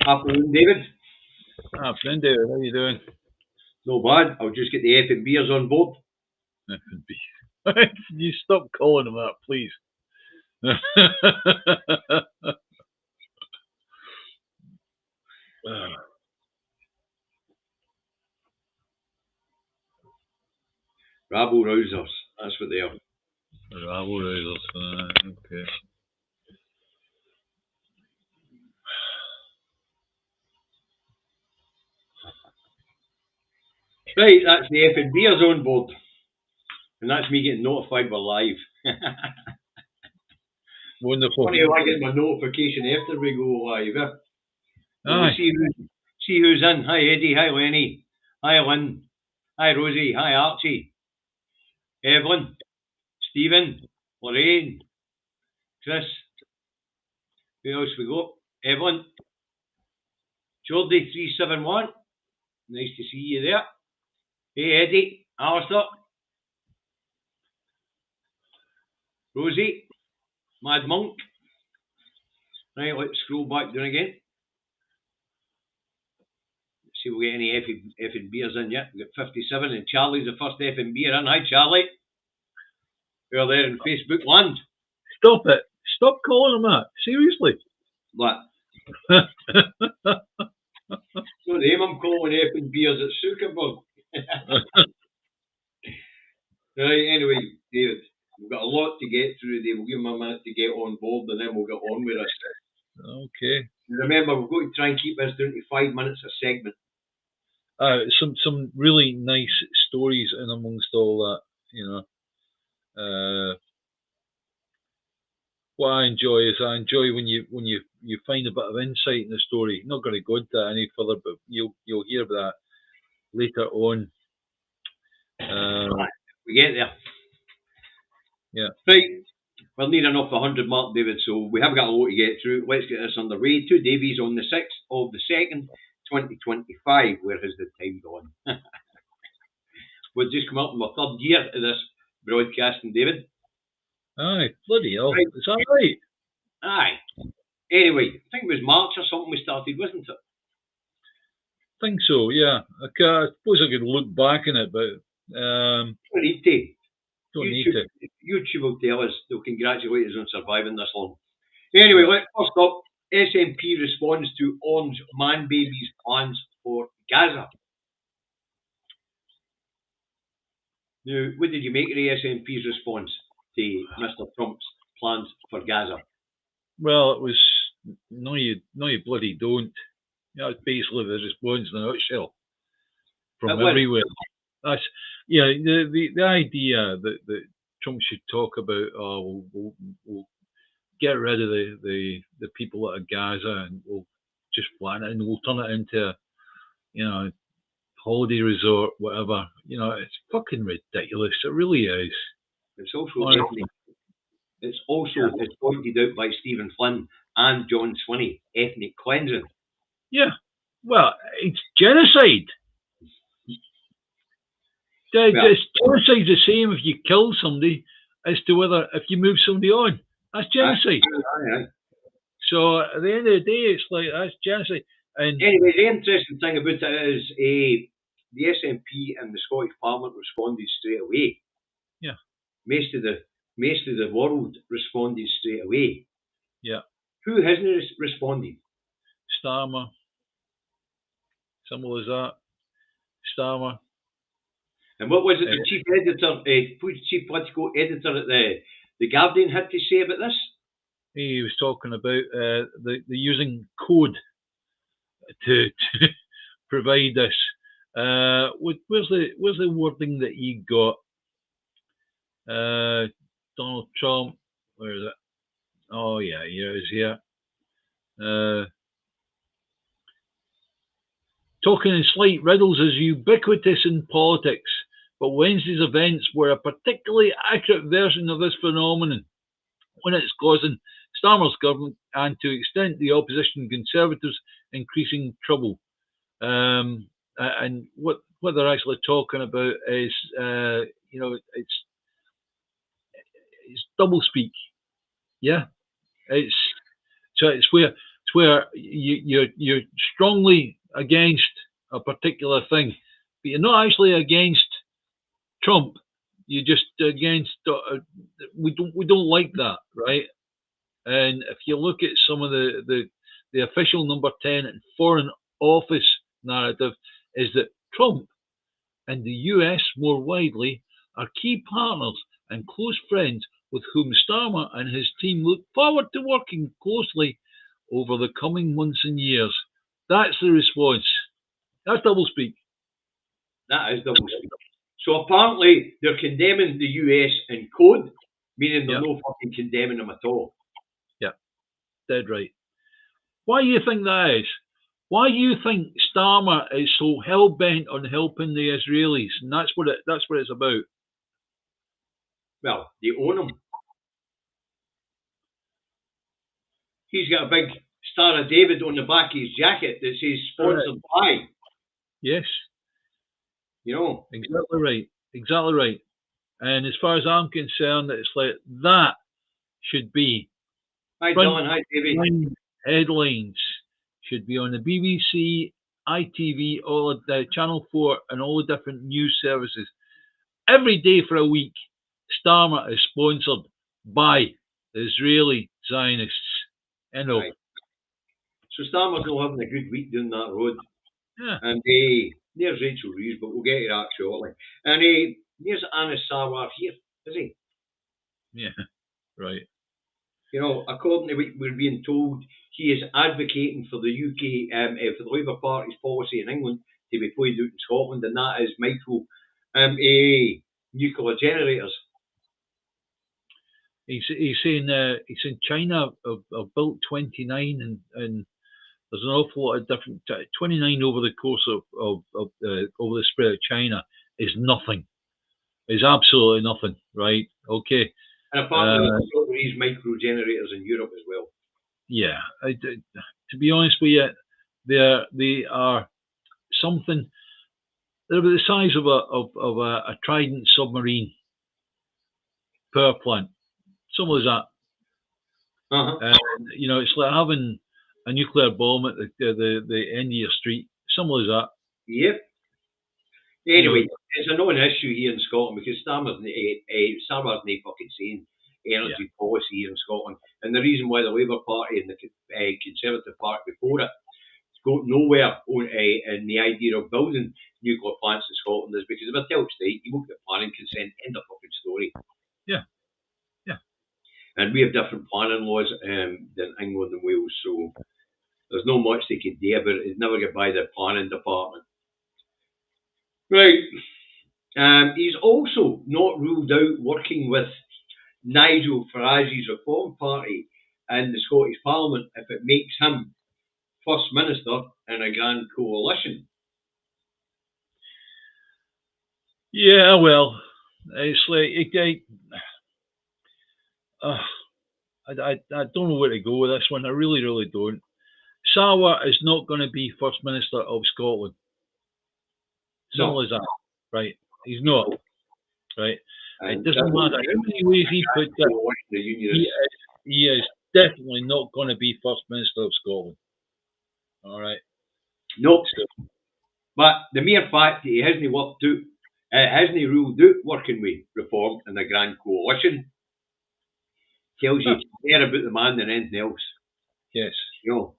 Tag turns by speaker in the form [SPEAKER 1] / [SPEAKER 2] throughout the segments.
[SPEAKER 1] Afternoon, David.
[SPEAKER 2] Afternoon, David. How you doing?
[SPEAKER 1] No bad. I'll just get the F and beers on board.
[SPEAKER 2] F&B. You stop calling him that, please.
[SPEAKER 1] Rabble rousers. That's what they are.
[SPEAKER 2] Rabble rousers. Okay.
[SPEAKER 1] Right, that's the F and beers on board. And that's me getting notified we're live.
[SPEAKER 2] Wonderful.
[SPEAKER 1] Funny how I get my notification after we go live.
[SPEAKER 2] Aye.
[SPEAKER 1] See who's in. Hi Eddie, hi Lenny, hi Lynn, hi Rosie, hi Archie, Evelyn, Stephen, Lorraine, Chris. Who else we got? Evelyn, Jordy 371. Nice to see you there. Hey Eddie, Alistair, Rosie, Mad Monk. Right, let's scroll back down again. Let's see if we get any effing beers in yet. We've got 57 and Charlie's the first effing beer in. Hi Charlie. We're there in Facebook land.
[SPEAKER 2] Stop it. Stop calling him that. Seriously.
[SPEAKER 1] What? No name I'm calling effing beers at Zuckerberg. Right, anyway, David, we've got a lot to get through today. We'll give him a minute to get on board and then we'll get on with this.
[SPEAKER 2] Okay.
[SPEAKER 1] Remember, we've got to try and keep this down to 5 minutes a segment.
[SPEAKER 2] Some really nice stories in amongst all that, you know. What I enjoy is when you find a bit of insight in the story. Not going to go into that any further, but you'll hear that later on.
[SPEAKER 1] We get there.
[SPEAKER 2] Yeah.
[SPEAKER 1] Right. We're nearing off the 100 mark, David, so we have got a lot to get through. Let's get this underway. Two Davies on the 6th of the 2nd, 2025. Where has the time gone? We've just come up in our third year of this broadcasting, David.
[SPEAKER 2] Aye, bloody hell. Right. Is that right?
[SPEAKER 1] Aye. Anyway, I think it was March or something we started, wasn't it?
[SPEAKER 2] I think so, yeah. I suppose I could look back on it, but...
[SPEAKER 1] don't need to.
[SPEAKER 2] YouTube,
[SPEAKER 1] YouTube will tell us. They'll congratulate us on surviving this long. Anyway, let's first up. SNP responds to Orange Man Baby's plans for Gaza. Now, what did you make of the SNP's response to Mr. Trump's plans for Gaza?
[SPEAKER 2] Well, it was no, you bloody don't. That's basically the response in a nutshell from everywhere. That's the idea that Trump should talk about. We'll get rid of the people out of Gaza and we'll just flatten it and we'll turn it into holiday resort, whatever. It's fucking ridiculous. It really is.
[SPEAKER 1] It's also ethnic. It's pointed out by Stephen Flynn and John Swinney, ethnic cleansing.
[SPEAKER 2] Yeah, well, it's genocide. Genocide's the same if you kill somebody as to whether if you move somebody on. That's genocide.
[SPEAKER 1] Aye.
[SPEAKER 2] So at the end of the day, it's like that's genocide. And
[SPEAKER 1] anyway, the interesting thing about it is the SNP and the Scottish Parliament responded straight away.
[SPEAKER 2] Yeah.
[SPEAKER 1] Most of the world responded straight away.
[SPEAKER 2] Yeah.
[SPEAKER 1] Who hasn't responded?
[SPEAKER 2] Starmer. Simple as that. Starmer.
[SPEAKER 1] And what was it the chief editor, chief political editor at the Guardian had to say about this?
[SPEAKER 2] He was talking about the using code to provide this. Where's the wording that he got? Donald Trump. Where is it? Oh yeah, here it is here. Talking in slight riddles is ubiquitous in politics, but Wednesday's events were a particularly accurate version of this phenomenon when it's causing Starmer's government and to extent the opposition Conservatives increasing trouble. And what they're actually talking about is, it's doublespeak. Yeah, it's where you're strongly against a particular thing, but you're not actually against Trump. You're just against. We don't like that, right? And if you look at some of the official number 10 and foreign office narrative, is that Trump and the US more widely are key partners and close friends with whom Starmer and his team look forward to working closely over the coming months and years. That's the response. That's doublespeak.
[SPEAKER 1] That is doublespeak. So apparently they're condemning the US in code, meaning they're no fucking condemning them at all.
[SPEAKER 2] Yeah, dead right. Why do you think that is? Why do you think Starmer is so hell bent on helping the Israelis? And that's what it's about.
[SPEAKER 1] Well, they own him. He's got a big Star of David on the back of his jacket that says sponsored by.
[SPEAKER 2] Yes.
[SPEAKER 1] You know.
[SPEAKER 2] Exactly right. Exactly right. And as far as I'm concerned, it's like that should be.
[SPEAKER 1] Hi, Dylan. Hi, David.
[SPEAKER 2] Headlines should be on the BBC, ITV, all of the Channel 4, and all the different news services. Every day for a week, Starmer is sponsored by the Israeli Zionists.
[SPEAKER 1] Right. So Starmer's not having a good week doing that road.
[SPEAKER 2] Yeah.
[SPEAKER 1] And there's Rachel Reeves, but we'll get to that shortly. And there's Anas Sarwar here, is he?
[SPEAKER 2] Yeah, right.
[SPEAKER 1] You know, according to what we're being told, he is advocating for the UK, for the Labour Party's policy in England to be played out in Scotland, and that is micro nuclear generators.
[SPEAKER 2] He's saying China have built 29 and there's an awful lot of different 29 over the course of over the spread of China is nothing. Is absolutely nothing, right? Okay.
[SPEAKER 1] And apparently these micro generators in Europe as well.
[SPEAKER 2] Yeah, to be honest with you, they are something. They're about the size of a Trident submarine power plant, something like that.
[SPEAKER 1] Uh-huh.
[SPEAKER 2] You know, it's like having a nuclear bomb at the end of your street, something like that.
[SPEAKER 1] Yep. Anyway, it's a known issue here in Scotland because Starmer's not fucking saying energy policy here in Scotland. And the reason why the Labour Party and the Conservative Party before it got nowhere in the idea of building nuclear plants in Scotland is because if a tell state, you won't get planning consent, end of fucking story.
[SPEAKER 2] Yeah. Yeah.
[SPEAKER 1] And we have different planning laws than England and Wales, so there's not much they could do about it. It'd never get by the planning department. Right. He's also not ruled out working with Nigel Farage's Reform Party and the Scottish Parliament if it makes him First Minister in a grand coalition.
[SPEAKER 2] Yeah, well, it's like I don't know where to go with this one. I really, really don't. Sarwar is not going to be First Minister of Scotland. Simple as that, right? He's not, right? And it doesn't matter how many ways he puts it. He is definitely not going to be First Minister of Scotland. All right.
[SPEAKER 1] Nope. But the mere fact that he hasn't ruled out working with Reform in a grand coalition tells you more about the man than anything else.
[SPEAKER 2] Yes.
[SPEAKER 1] You know.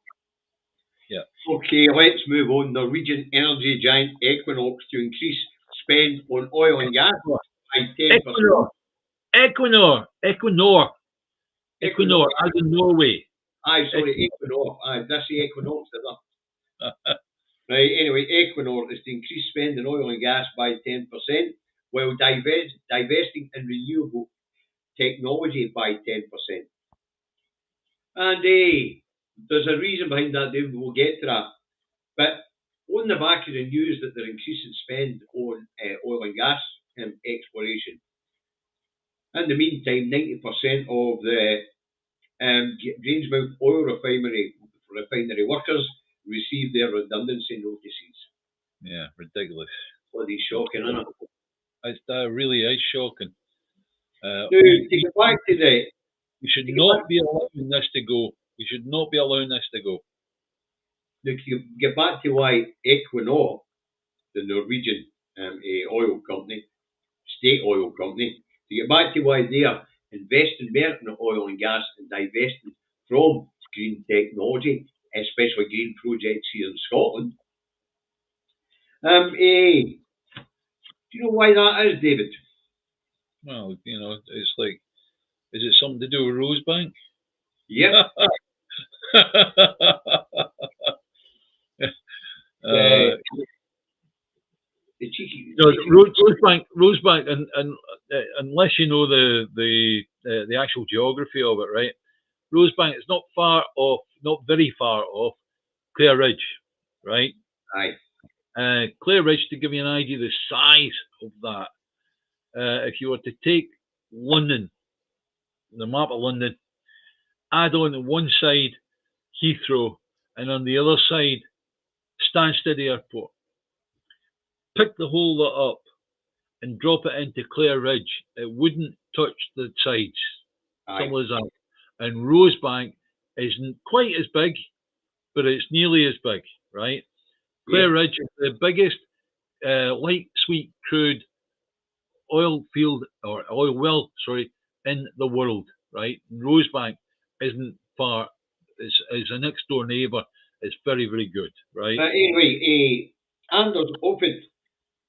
[SPEAKER 2] Yeah.
[SPEAKER 1] Okay, let's move on. Norwegian energy giant Equinor to increase spend on oil and gas by 10%.
[SPEAKER 2] Equinor, as in Norway.
[SPEAKER 1] Aye, sorry, Equinor. Aye, that's the Equinox, is it? Right, anyway, Equinor is to increase spend on oil and gas by 10%, while divesting in renewable technology by 10%. And there's a reason behind that, David. We'll get to that. But on the back of the news that they're increasing spend on oil and gas exploration, in the meantime, 90% of the Grangemouth oil refinery workers receive their redundancy notices.
[SPEAKER 2] Yeah, ridiculous.
[SPEAKER 1] Bloody shocking, isn't it?
[SPEAKER 2] That really is shocking.
[SPEAKER 1] Now, to get back to
[SPEAKER 2] we should not be allowing this to go. We should not be allowing this to go.
[SPEAKER 1] Look, you get back to why Equinor, the Norwegian oil company, state oil company, to get back to why they are investing more in oil and gas and divesting from green technology, especially green projects here in Scotland. Do you know why that is, David?
[SPEAKER 2] Well, it's like, is it something to do with Rosebank?
[SPEAKER 1] Yep.
[SPEAKER 2] Rosebank, and unless you know the actual geography of it, right? Rosebank is not very far off Clare Ridge, right?
[SPEAKER 1] Aye.
[SPEAKER 2] Clare Ridge, to give you an idea of the size of that, if you were to take London, the map of London, add on one side Heathrow, and on the other side Stansted Airport, pick the whole lot up and drop it into Clare Ridge, it wouldn't touch the sides. Simple as that. And Rosebank isn't quite as big, but it's nearly as big, right? Clare Ridge is the biggest light sweet crude oil field or oil well, in the world, right? Rosebank isn't far. It's a next door neighbour. It's very, very good, right?
[SPEAKER 1] But anyway, Anders Opeth,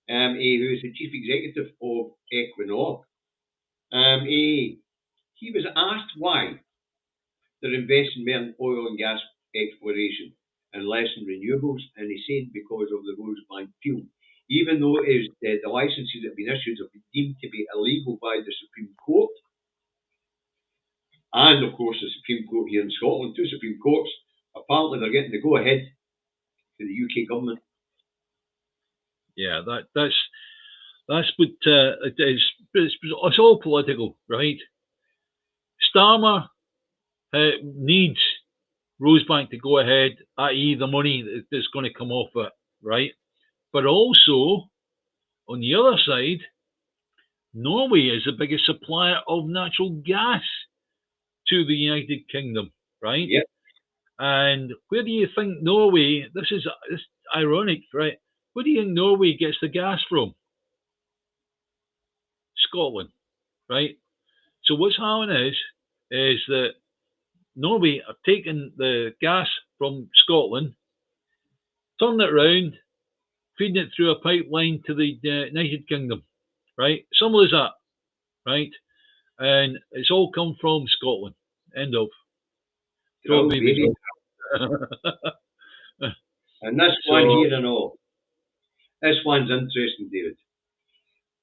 [SPEAKER 1] who is the chief executive of Equinor, he was asked why they're investing more in oil and gas exploration and less in renewables, and he said because of the Rosebank field. Even though the licenses that have been issued have been deemed to be illegal by the Supreme Court, and of course the Supreme Court here in Scotland, two Supreme Courts, apparently they're getting the go-ahead to the UK government.
[SPEAKER 2] Yeah, that's what it's all political, right? Starmer needs Rosebank to go ahead, i.e. the money that's going to come off it, right? But also, on the other side, Norway is the biggest supplier of natural gas to the United Kingdom, right?
[SPEAKER 1] Yep.
[SPEAKER 2] And where do you think Norway, this is ironic, right? Where do you think Norway gets the gas from? Scotland, right? So what's happening is that Norway are taking the gas from Scotland, turning it around, feeding it through a pipeline to the United Kingdom, right? Simple as that, right? And it's all come from Scotland. End of.
[SPEAKER 1] Oh, baby. And this one here and all. This one's interesting, David.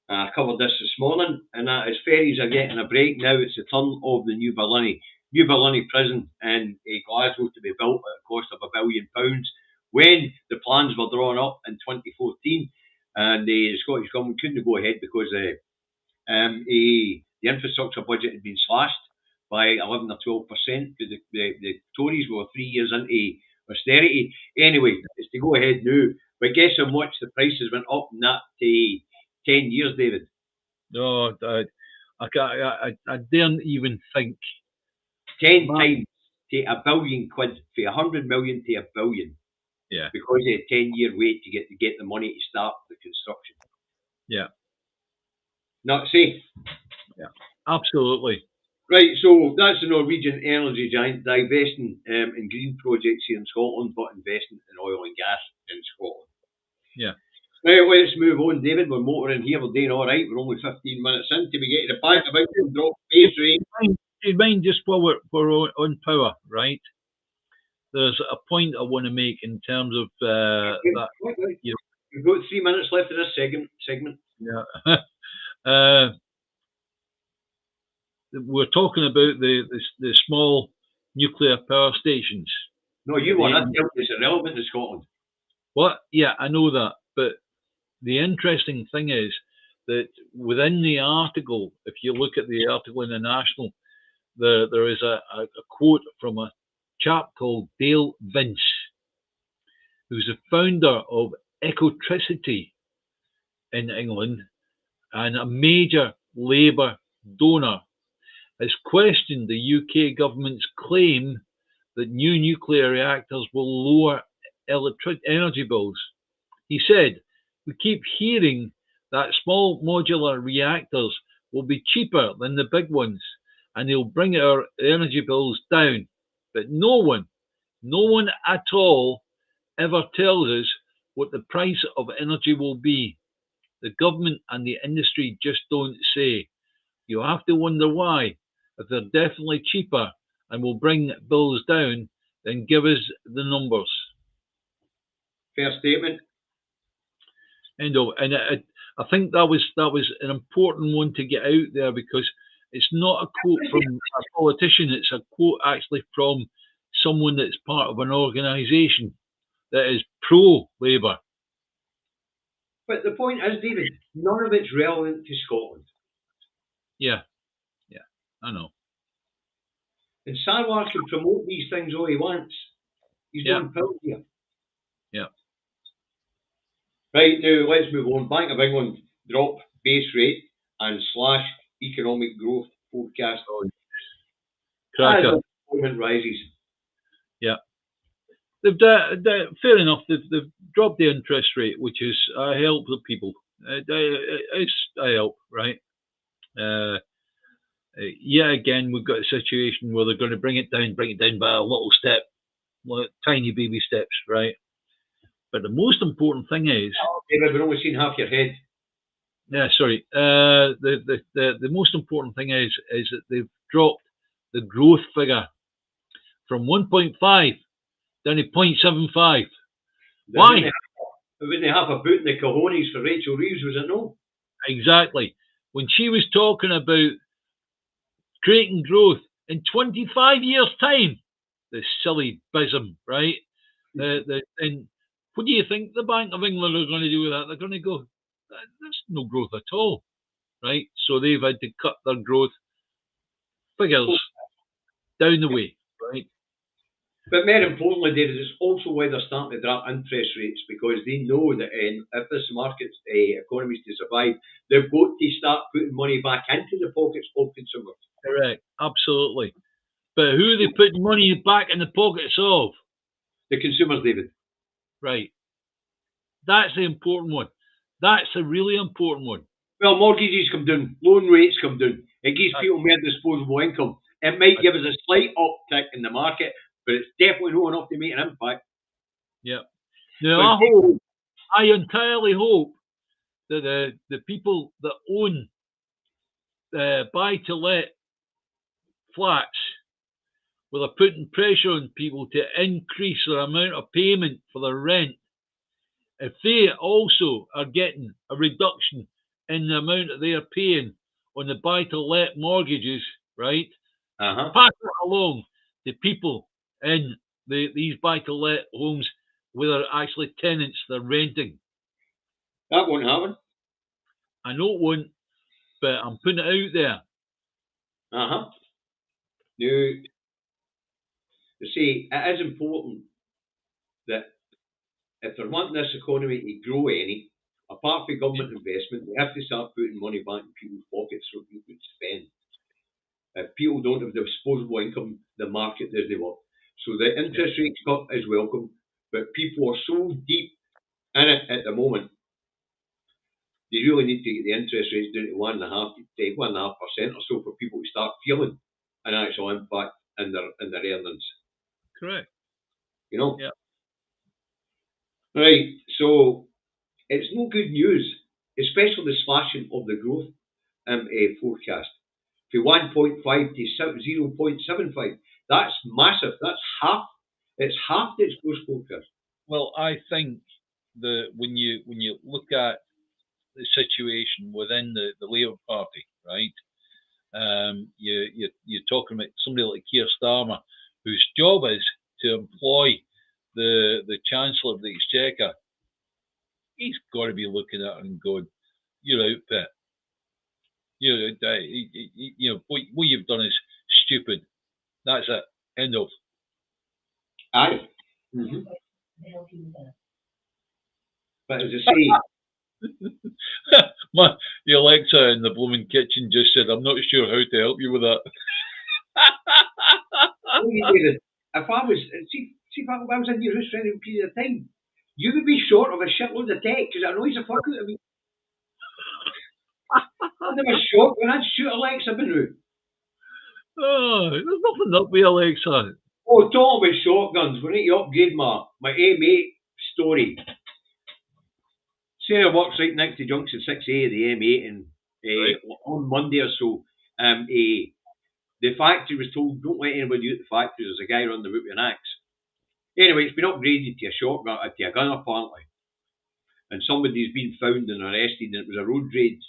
[SPEAKER 1] I covered this morning, and that is ferries are getting a break now. It's the turn of the New Baloney prison in Glasgow to be built at a cost of £1 billion. When the plans were drawn up in 2014, and the Scottish Government couldn't go ahead because the infrastructure budget had been slashed by 11 or 12%. The Tories were 3 years into austerity. Anyway, it's to go ahead now. But guess how much the prices went up in that 10 years, David?
[SPEAKER 2] No, I daren't even think.
[SPEAKER 1] 10 times to £1 billion, from 100 million to £1 billion.
[SPEAKER 2] Yeah.
[SPEAKER 1] Because of a 10-year wait to get the money to start the construction.
[SPEAKER 2] Yeah.
[SPEAKER 1] Not safe.
[SPEAKER 2] Yeah, absolutely.
[SPEAKER 1] Right, so that's the Norwegian energy giant divesting in green projects here in Scotland, but investing in oil and gas in Scotland.
[SPEAKER 2] Yeah.
[SPEAKER 1] Right, let's move on, David. We're motoring here. We're doing all right. We're only 15 minutes in to be getting the back about to drop base rate.
[SPEAKER 2] Do you mind just while we're on power, right? There's a point I want to make in terms of that.
[SPEAKER 1] We've got 3 minutes left of this segment.
[SPEAKER 2] Yeah. We're talking about the small nuclear power stations.
[SPEAKER 1] No, you want to tell it's irrelevant to Scotland.
[SPEAKER 2] What? Yeah, I know that. But the interesting thing is that within the article, if you look at the article in the National, there is a quote from a chap called Dale Vince, who's the founder of Ecotricity in England and a major Labour donor, has questioned the UK government's claim that new nuclear reactors will lower energy bills. He said, "We keep hearing that small modular reactors will be cheaper than the big ones and they'll bring our energy bills down. But no one at all ever tells us what the price of energy will be. The government and the industry just don't say. You have to wonder why. If they're definitely cheaper and will bring bills down, then give us the numbers."
[SPEAKER 1] Fair statement.
[SPEAKER 2] And I think that was an important one to get out there, because it's not a quote from a politician, it's a quote actually from someone that's part of an organisation that is pro-Labour.
[SPEAKER 1] But the point is, David, none of it's relevant to Scotland.
[SPEAKER 2] Yeah, I know.
[SPEAKER 1] And Sarwar can promote these things all he wants. He's doing pills here.
[SPEAKER 2] Yeah.
[SPEAKER 1] Right, now let's move on. Bank of England drop base rate and slash economic growth forecast as employment rises.
[SPEAKER 2] Yeah. Fair enough. They've dropped the interest rate, which is a help to people. It's a help, right? Again, we've got a situation where they're going to bring it down by a little step, tiny baby steps, right? But the most important thing is,
[SPEAKER 1] David, we've only seen half your head.
[SPEAKER 2] Yeah, sorry. The most important thing is that they've dropped the growth figure from 1.5 down to 0.75. Why?
[SPEAKER 1] It wouldn't have a boot in the cojones for Rachel Reeves, was it no?
[SPEAKER 2] Exactly. When she was talking about creating growth in 25 years' time, the silly bism, right? And what do you think the Bank of England are going to do with that? They're going to go, there's no growth at all, right? So they've had to cut their growth figures down the way, right?
[SPEAKER 1] But more importantly, David, it's also why they're starting to drop interest rates, because they know that if this market's economy is to survive, they've got to start putting money back into the pockets of consumers.
[SPEAKER 2] Correct, absolutely. But who are they putting money back in the pockets of?
[SPEAKER 1] The consumers, David.
[SPEAKER 2] Right. That's the important one. That's a really important one.
[SPEAKER 1] Well, mortgages come down, loan rates come down. It gives people more disposable income. It might give us a slight uptick in the market, but it's definitely not enough to make an impact.
[SPEAKER 2] Yeah. Now, I entirely hope that the people that own buy-to-let flats, where they're putting pressure on people to increase their amount of payment for their rent, if they also are getting a reduction in the amount that they are paying on the buy-to-let mortgages, right? Pass it along to people in these buy-to-let homes where they're actually tenants, they're renting.
[SPEAKER 1] That won't happen.
[SPEAKER 2] I know it won't, but I'm putting it out there.
[SPEAKER 1] Now, you see, it is important that if they're wanting this economy to grow any, apart from government investment, they have to start putting money back in people's pockets so people can spend. If people don't have disposable income, the market doesn't work. So the interest rate cut is welcome, but people are so deep in it at the moment, they really need to get the interest rates down to 1.5% or so for people to start feeling an actual impact in their earnings.
[SPEAKER 2] Correct.
[SPEAKER 1] You know?
[SPEAKER 2] Yeah.
[SPEAKER 1] Right, so it's no good news, especially the slashing of the growth forecast. From 1.5 to 0.75. That's massive. That's half. It's half its growth forecast.
[SPEAKER 2] Well, I think that when you look at the situation within the Labour Party, right? You're talking about somebody like Keir Starmer, whose job is to employ the Chancellor of the Exchequer. He's got to be looking at it and going, "You're out there. You know what you've done is stupid. That's it. End of."
[SPEAKER 1] Aye. Mm-hmm. But as I say,
[SPEAKER 2] the Alexa in the blooming kitchen just said, "I'm not sure how to help you with that."
[SPEAKER 1] if I was, see if I was in your house for any period of time, you would be short of a shitload of tech because it annoys the fuck out of me. I'd have a shot when I'd shoot Alexa Benoot.
[SPEAKER 2] Oh, there's nothing up with Alexa.
[SPEAKER 1] Oh, talking about shotguns, we need to upgrade my M8 story. Sarah works right next to Junction 6A of the M8, and on Monday or so, the factory was told, don't let anybody out the factory, there's a guy on the route with an axe. Anyway, it's been upgraded to a shotgun, to a gun apparently. And somebody's been found and arrested, and it was a road rage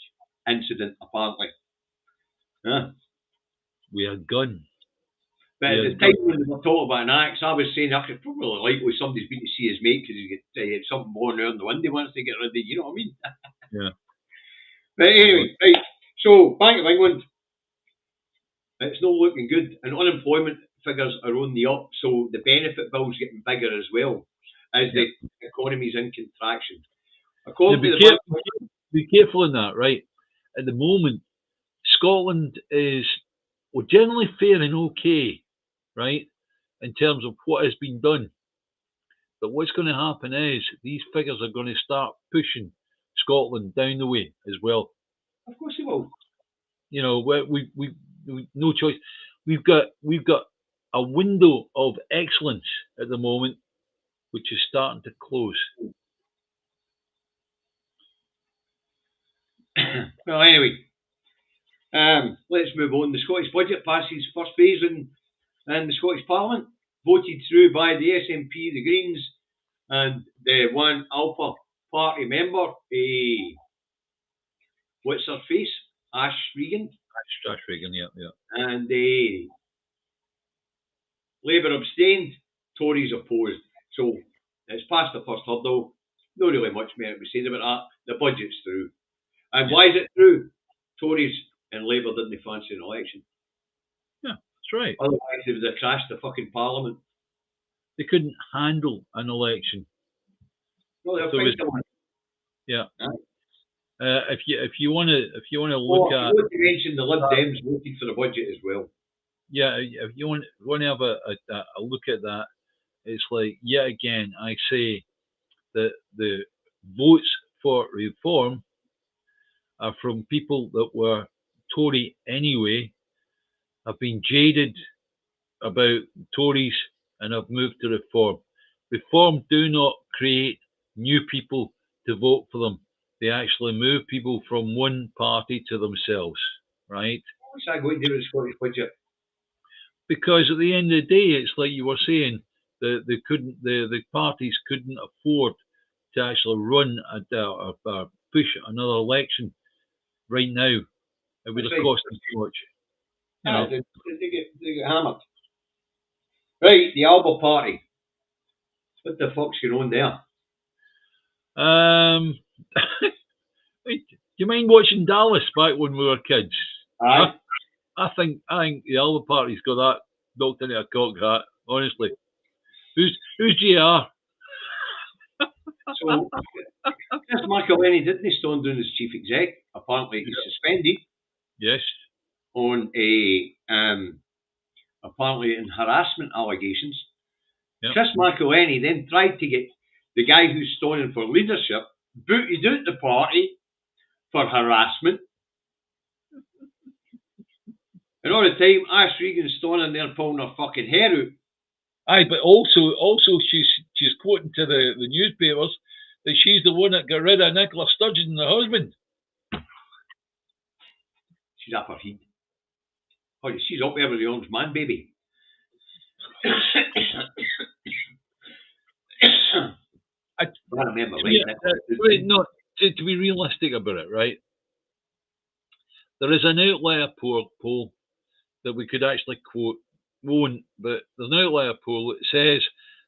[SPEAKER 1] incident apparently.
[SPEAKER 2] With a gun.
[SPEAKER 1] But at the time when they were talking about an axe, I was saying I could probably likely somebody's been to see his mate because he's got something more there in the window wants to get rid of, you know what I mean?
[SPEAKER 2] Yeah.
[SPEAKER 1] But anyway, right. So Bank of England, it's not looking good, and unemployment figures are on the up. So the benefit bill's getting bigger as well as the economy's in contraction.
[SPEAKER 2] Be careful in that, right? At the moment, Scotland is generally faring okay, right, in terms of what has been done. But what's going to happen is these figures are going to start pushing Scotland down the way as well.
[SPEAKER 1] Of course they will.
[SPEAKER 2] You know, we no choice. We've got a window of excellence at the moment, which is starting to close.
[SPEAKER 1] Well, anyway, let's move on. The Scottish budget passes first phase in the Scottish Parliament, voted through by the SNP, the Greens, and the one Alpha Party member, what's her face? Ash Regan.
[SPEAKER 2] Ash Regan, yeah.
[SPEAKER 1] And Labour abstained, Tories opposed. So it's past the first hurdle. Not really much more to be said about that. The budget's through. And why is it through? Tories and Labour didn't fancy an election.
[SPEAKER 2] Yeah, that's right.
[SPEAKER 1] Otherwise, they would have crashed the fucking Parliament.
[SPEAKER 2] They couldn't handle an election.
[SPEAKER 1] No, they'll find someone.
[SPEAKER 2] Yeah. If you want to look at,
[SPEAKER 1] you mentioned the Lib Dems voted for the budget as well.
[SPEAKER 2] Yeah, if you want to have a look at that, it's like yet again I say that the votes for reform are from people that were Tory anyway, have been jaded about Tories and have moved to reform. Reform do not create new people to vote for them. They actually move people from one party to themselves, right?
[SPEAKER 1] What's that going to do with the Scottish budget?
[SPEAKER 2] Because at the end of the day, it's like you were saying, the parties couldn't afford to actually run or push another election right now. It would have cost them too much.
[SPEAKER 1] They get hammered. Right, the Alba Party. What the fuck's going on there?
[SPEAKER 2] Do you mind watching Dallas back when we were kids?
[SPEAKER 1] Aye.
[SPEAKER 2] I think the Alba Party's got that knocked into a cocked hat. Honestly, who's JR?
[SPEAKER 1] So, Chris McElhenney didn't stand down as chief exec. Apparently, he's suspended.
[SPEAKER 2] Yes.
[SPEAKER 1] On apparently in harassment allegations. Yep. Chris McElhenney then tried to get the guy who's standing for leadership booted out the party for harassment. And all the time, Ash Regan's standing there pulling her fucking hair out.
[SPEAKER 2] Aye, but also she's quoting to the newspapers that she's the one that got rid of Nicola Sturgeon, the husband.
[SPEAKER 1] She's up her heat. Oh, she's up there with the orange man, baby. I remember
[SPEAKER 2] to be realistic about it, right? There is an outlier poll that we could actually quote. Won't, but there's an outlier poll that says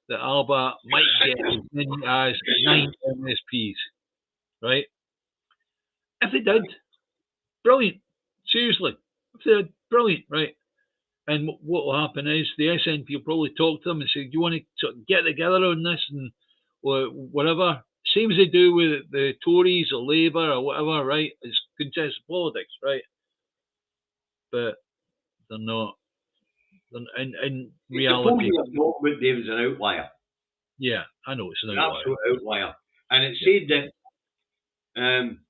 [SPEAKER 2] that Alba might get as many as 9 MSPs, right? If they did, brilliant. Seriously, if they did, brilliant, right? And what will happen is the SNP will probably talk to them and say, do you want to sort of get together on this and whatever? Same as they do with the Tories or Labour or whatever, right? It's contested politics, right? But they're not In
[SPEAKER 1] The
[SPEAKER 2] reality,
[SPEAKER 1] polls you're talking about, David, is an outlier.
[SPEAKER 2] yeah, I know it's an
[SPEAKER 1] An
[SPEAKER 2] outlier.
[SPEAKER 1] absolute outlier. And it
[SPEAKER 2] Yeah.
[SPEAKER 1] said that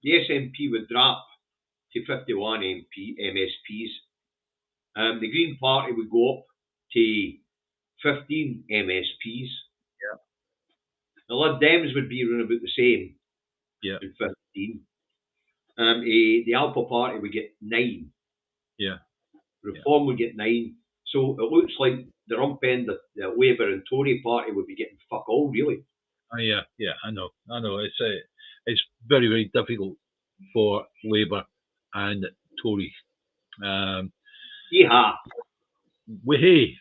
[SPEAKER 1] the SNP would drop to 51 MSPs. The Green Party would go up to 15 MSPs.
[SPEAKER 2] Yeah.
[SPEAKER 1] The Lib Dems would be around about the same.
[SPEAKER 2] Yeah.
[SPEAKER 1] In 15. The Alpha Party would get 9.
[SPEAKER 2] Yeah.
[SPEAKER 1] Reform would get 9. So it looks like the rump end of the Labour and Tory Party would be getting fuck all, really.
[SPEAKER 2] Yeah, I know. It's very, very difficult for Labour and Tories.
[SPEAKER 1] Yeehaw.
[SPEAKER 2] Hey.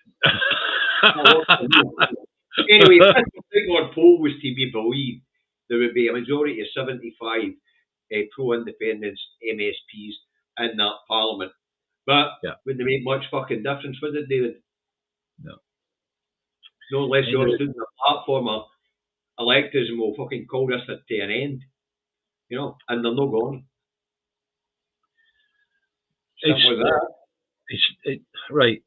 [SPEAKER 1] Anyway, if this particular poll was to be believed, there would be a majority of 75 pro-independence MSPs in that parliament. But would they make much fucking difference, would it, David?
[SPEAKER 2] No.
[SPEAKER 1] No unless you're stood on a platform of electors and will fucking call this to an end. You know, and they're not gone. Simple as that.
[SPEAKER 2] Right.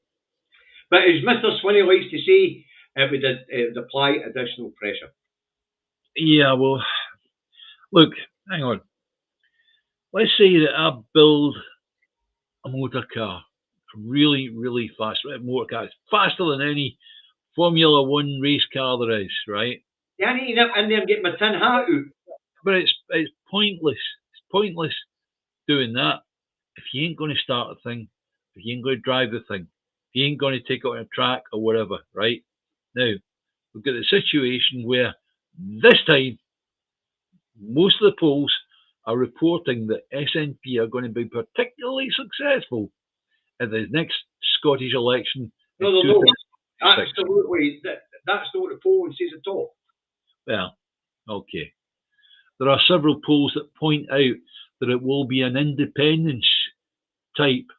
[SPEAKER 1] But as Mr. Swinney likes to say, it would apply additional pressure.
[SPEAKER 2] Yeah, well, look, hang on. Let's say that I build a motor car, a really, really fast motor car. It's faster than any Formula One race car there is, right?
[SPEAKER 1] Yeah, I need to get in there and get my tin hat out.
[SPEAKER 2] But it's pointless. It's pointless doing that if you ain't going to start a thing, if you ain't going to drive the thing, if you ain't going to take it on a track or whatever, right? Now, we've got a situation where this time, most of the polls are reporting that SNP are going to be particularly successful at the next Scottish election.
[SPEAKER 1] No. Absolutely. That's not what the polling says at all.
[SPEAKER 2] Well, okay. There are several polls that point out that it will be an independence type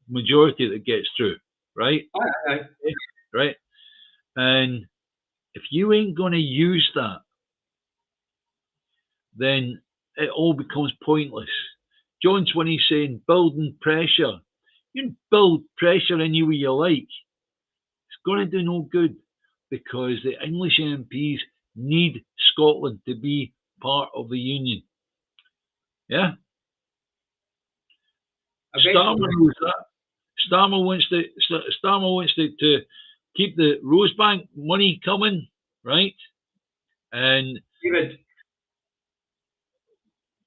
[SPEAKER 2] majority that gets through, right?
[SPEAKER 1] Aye.
[SPEAKER 2] Right. And if you ain't going to use that, then it all becomes pointless. John Swinney's saying building pressure. You can build pressure any way you like. It's going to do no good because the English MPs need Scotland to be part of the Union. Yeah? Starmer knows that. Starmer wants to keep the Rosebank money coming, right? And
[SPEAKER 1] David,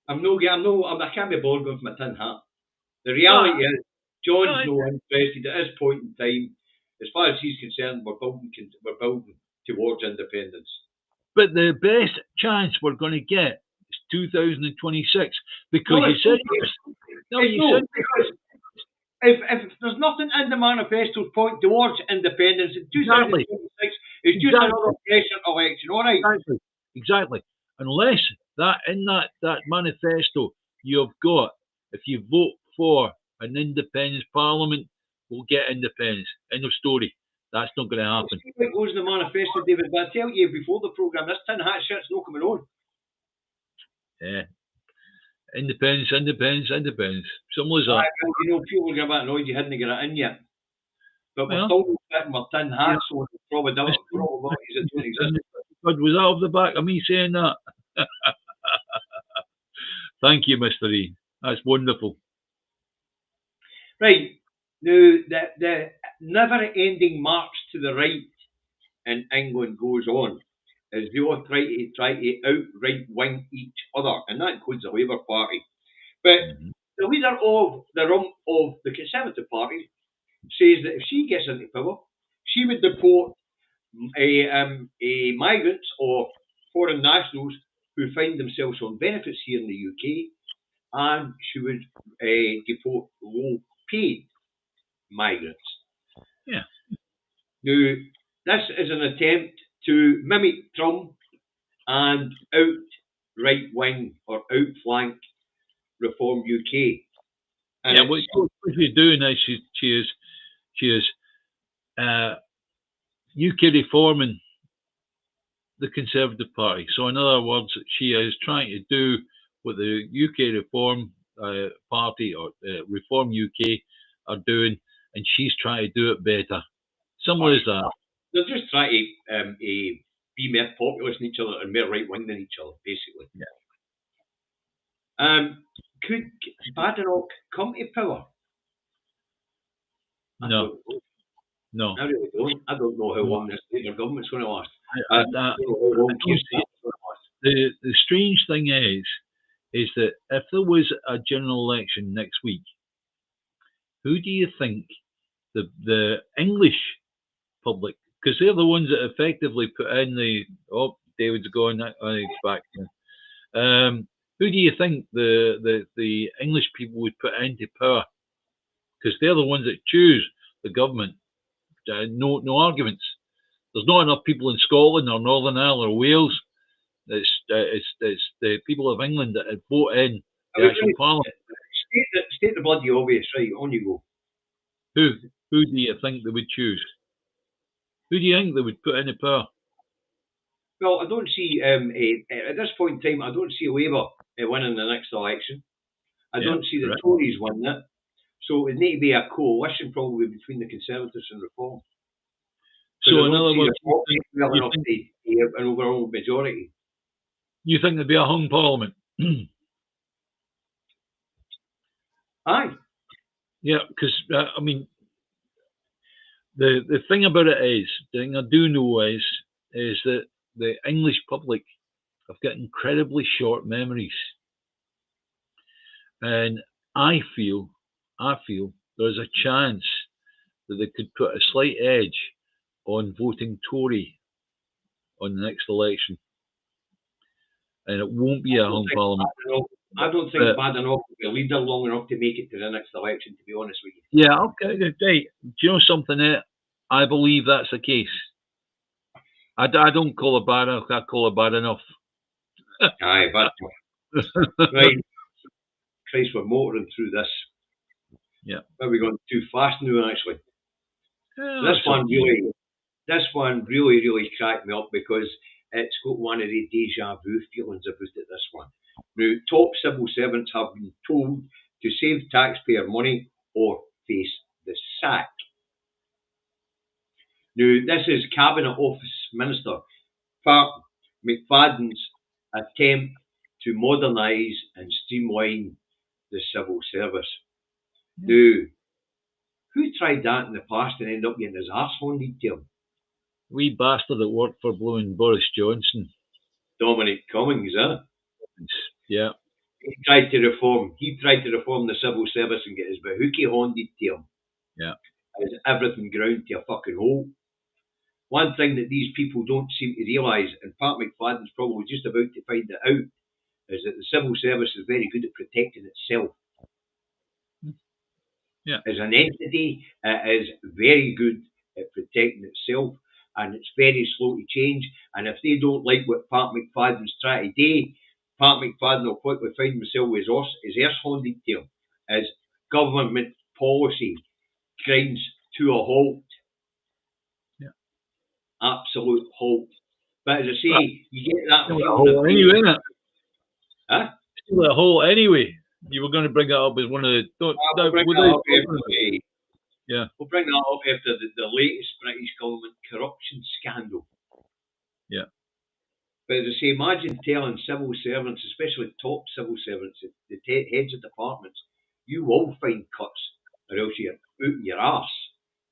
[SPEAKER 1] I can't be bothered with my tin hat. The reality is, John's no interested at this point in time. As far as he's concerned, we're building towards independence.
[SPEAKER 2] But the best chance we're going to get is 2026 because
[SPEAKER 1] if there's nothing in the manifesto point towards independence in 2026, it's just another pressure election, all right?
[SPEAKER 2] Exactly. Unless in that manifesto you've got, if you vote for an independence parliament, we'll get independence. End of story. That's not going to happen.
[SPEAKER 1] See what goes in the manifesto, David, but I tell you before the programme, this tin hat shit's not coming on.
[SPEAKER 2] Yeah. Independence. Simple as that.
[SPEAKER 1] People are going to be annoyed you hadn't got it in yet. But we're still fitting our tin hats, so the probabilities that don't exist.
[SPEAKER 2] God, was that off the back of me saying that? Thank you, Mr. E. That's wonderful.
[SPEAKER 1] Right. Now, the never-ending march to the right in England goes on as they all try to out-right-wing each other, and that includes the Labour Party. But the leader of the Conservative Party says that if she gets into power, she would deport migrants or foreign nationals who find themselves on benefits here in the UK, and she would deport low-paid migrants.
[SPEAKER 2] Yeah.
[SPEAKER 1] Now, this is an attempt to mimic Trump and out-right-wing or outflank Reform UK. And
[SPEAKER 2] what she's doing is she is UK reforming the Conservative Party. So in other words, she is trying to do what the UK Reform Party or Reform UK are doing, and she's trying to do it better. Simple as that.
[SPEAKER 1] They're just trying to be more populist than each other and more right wing than each other, basically.
[SPEAKER 2] Yeah.
[SPEAKER 1] Could Badenoch come to power?
[SPEAKER 2] No.
[SPEAKER 1] I really don't. I don't know how long this Labour government's going to last.
[SPEAKER 2] I don't see it. The strange thing is that if there was a general election next week, who do you think the English public, because they're the ones that effectively put in David's gone, he's back. Who do you think the English people would put into power? Because they're the ones that choose the government. No arguments. There's not enough people in Scotland or Northern Ireland or Wales. It's the people of England that vote in the actual parliament.
[SPEAKER 1] State the bloody obvious, right? On you go.
[SPEAKER 2] Who do you think they would choose? Who do you think they would put into power?
[SPEAKER 1] Well, I don't see at this point in time. I don't see Labour winning the next election. I don't see the Tories winning it. So it need to be a coalition, probably between the Conservatives and Reform.
[SPEAKER 2] So in other words,
[SPEAKER 1] you think an overall majority.
[SPEAKER 2] You think there'd be a hung parliament?
[SPEAKER 1] Aye.
[SPEAKER 2] Yeah, because I mean, the thing about it is, the thing I do know is that the English public have got incredibly short memories, and I feel there's a chance that they could put a slight edge on voting Tory on the next election, and it won't be a hung parliament.
[SPEAKER 1] I don't think Badenoch will be a leader long enough to make it to the next election, to be honest with you.
[SPEAKER 2] Yeah, okay, right. Do you know something there? I believe that's the case. I don't call it Badenoch, I call it bad enough.
[SPEAKER 1] Aye, Badenoch. Right. Christ, we're motoring through this.
[SPEAKER 2] Yeah.
[SPEAKER 1] Are we going too fast now, actually?
[SPEAKER 2] Yeah,
[SPEAKER 1] this one really cracked me up because it's got one of the deja vu feelings about it, this one. Now, top civil servants have been told to save taxpayer money or face the sack. Now, this is Cabinet Office Minister McFadden's attempt to modernise and streamline the civil service. Now, who tried that in the past and ended up getting his arse handed to him?
[SPEAKER 2] Wee bastard that worked for blowing Boris Johnson.
[SPEAKER 1] Dominic Cummings, huh?
[SPEAKER 2] Yeah.
[SPEAKER 1] He tried to reform the civil service and get his bahookie handed to him.
[SPEAKER 2] Yeah.
[SPEAKER 1] As everything ground to a fucking hole. One thing that these people don't seem to realise, and Pat McFadden's probably just about to find it out, is that the civil service is very good at protecting itself.
[SPEAKER 2] Yeah.
[SPEAKER 1] As an entity, it is very good at protecting itself, and it's very slow to change. And if they don't like what Pat McFadden's trying to do, Pat McFadden will quickly find himself with his arse handed to him as government policy grinds to a halt.
[SPEAKER 2] Yeah.
[SPEAKER 1] Absolute halt. But as I say, you get that
[SPEAKER 2] feeling anyway, innit?
[SPEAKER 1] Huh?
[SPEAKER 2] Still a hole anyway. You were going to bring it up as one of the.
[SPEAKER 1] We'll bring that up after the latest British government corruption scandal.
[SPEAKER 2] Yeah.
[SPEAKER 1] But as I say, imagine telling civil servants, especially top civil servants, the heads of departments, you will find cuts, or else you're out in your arse.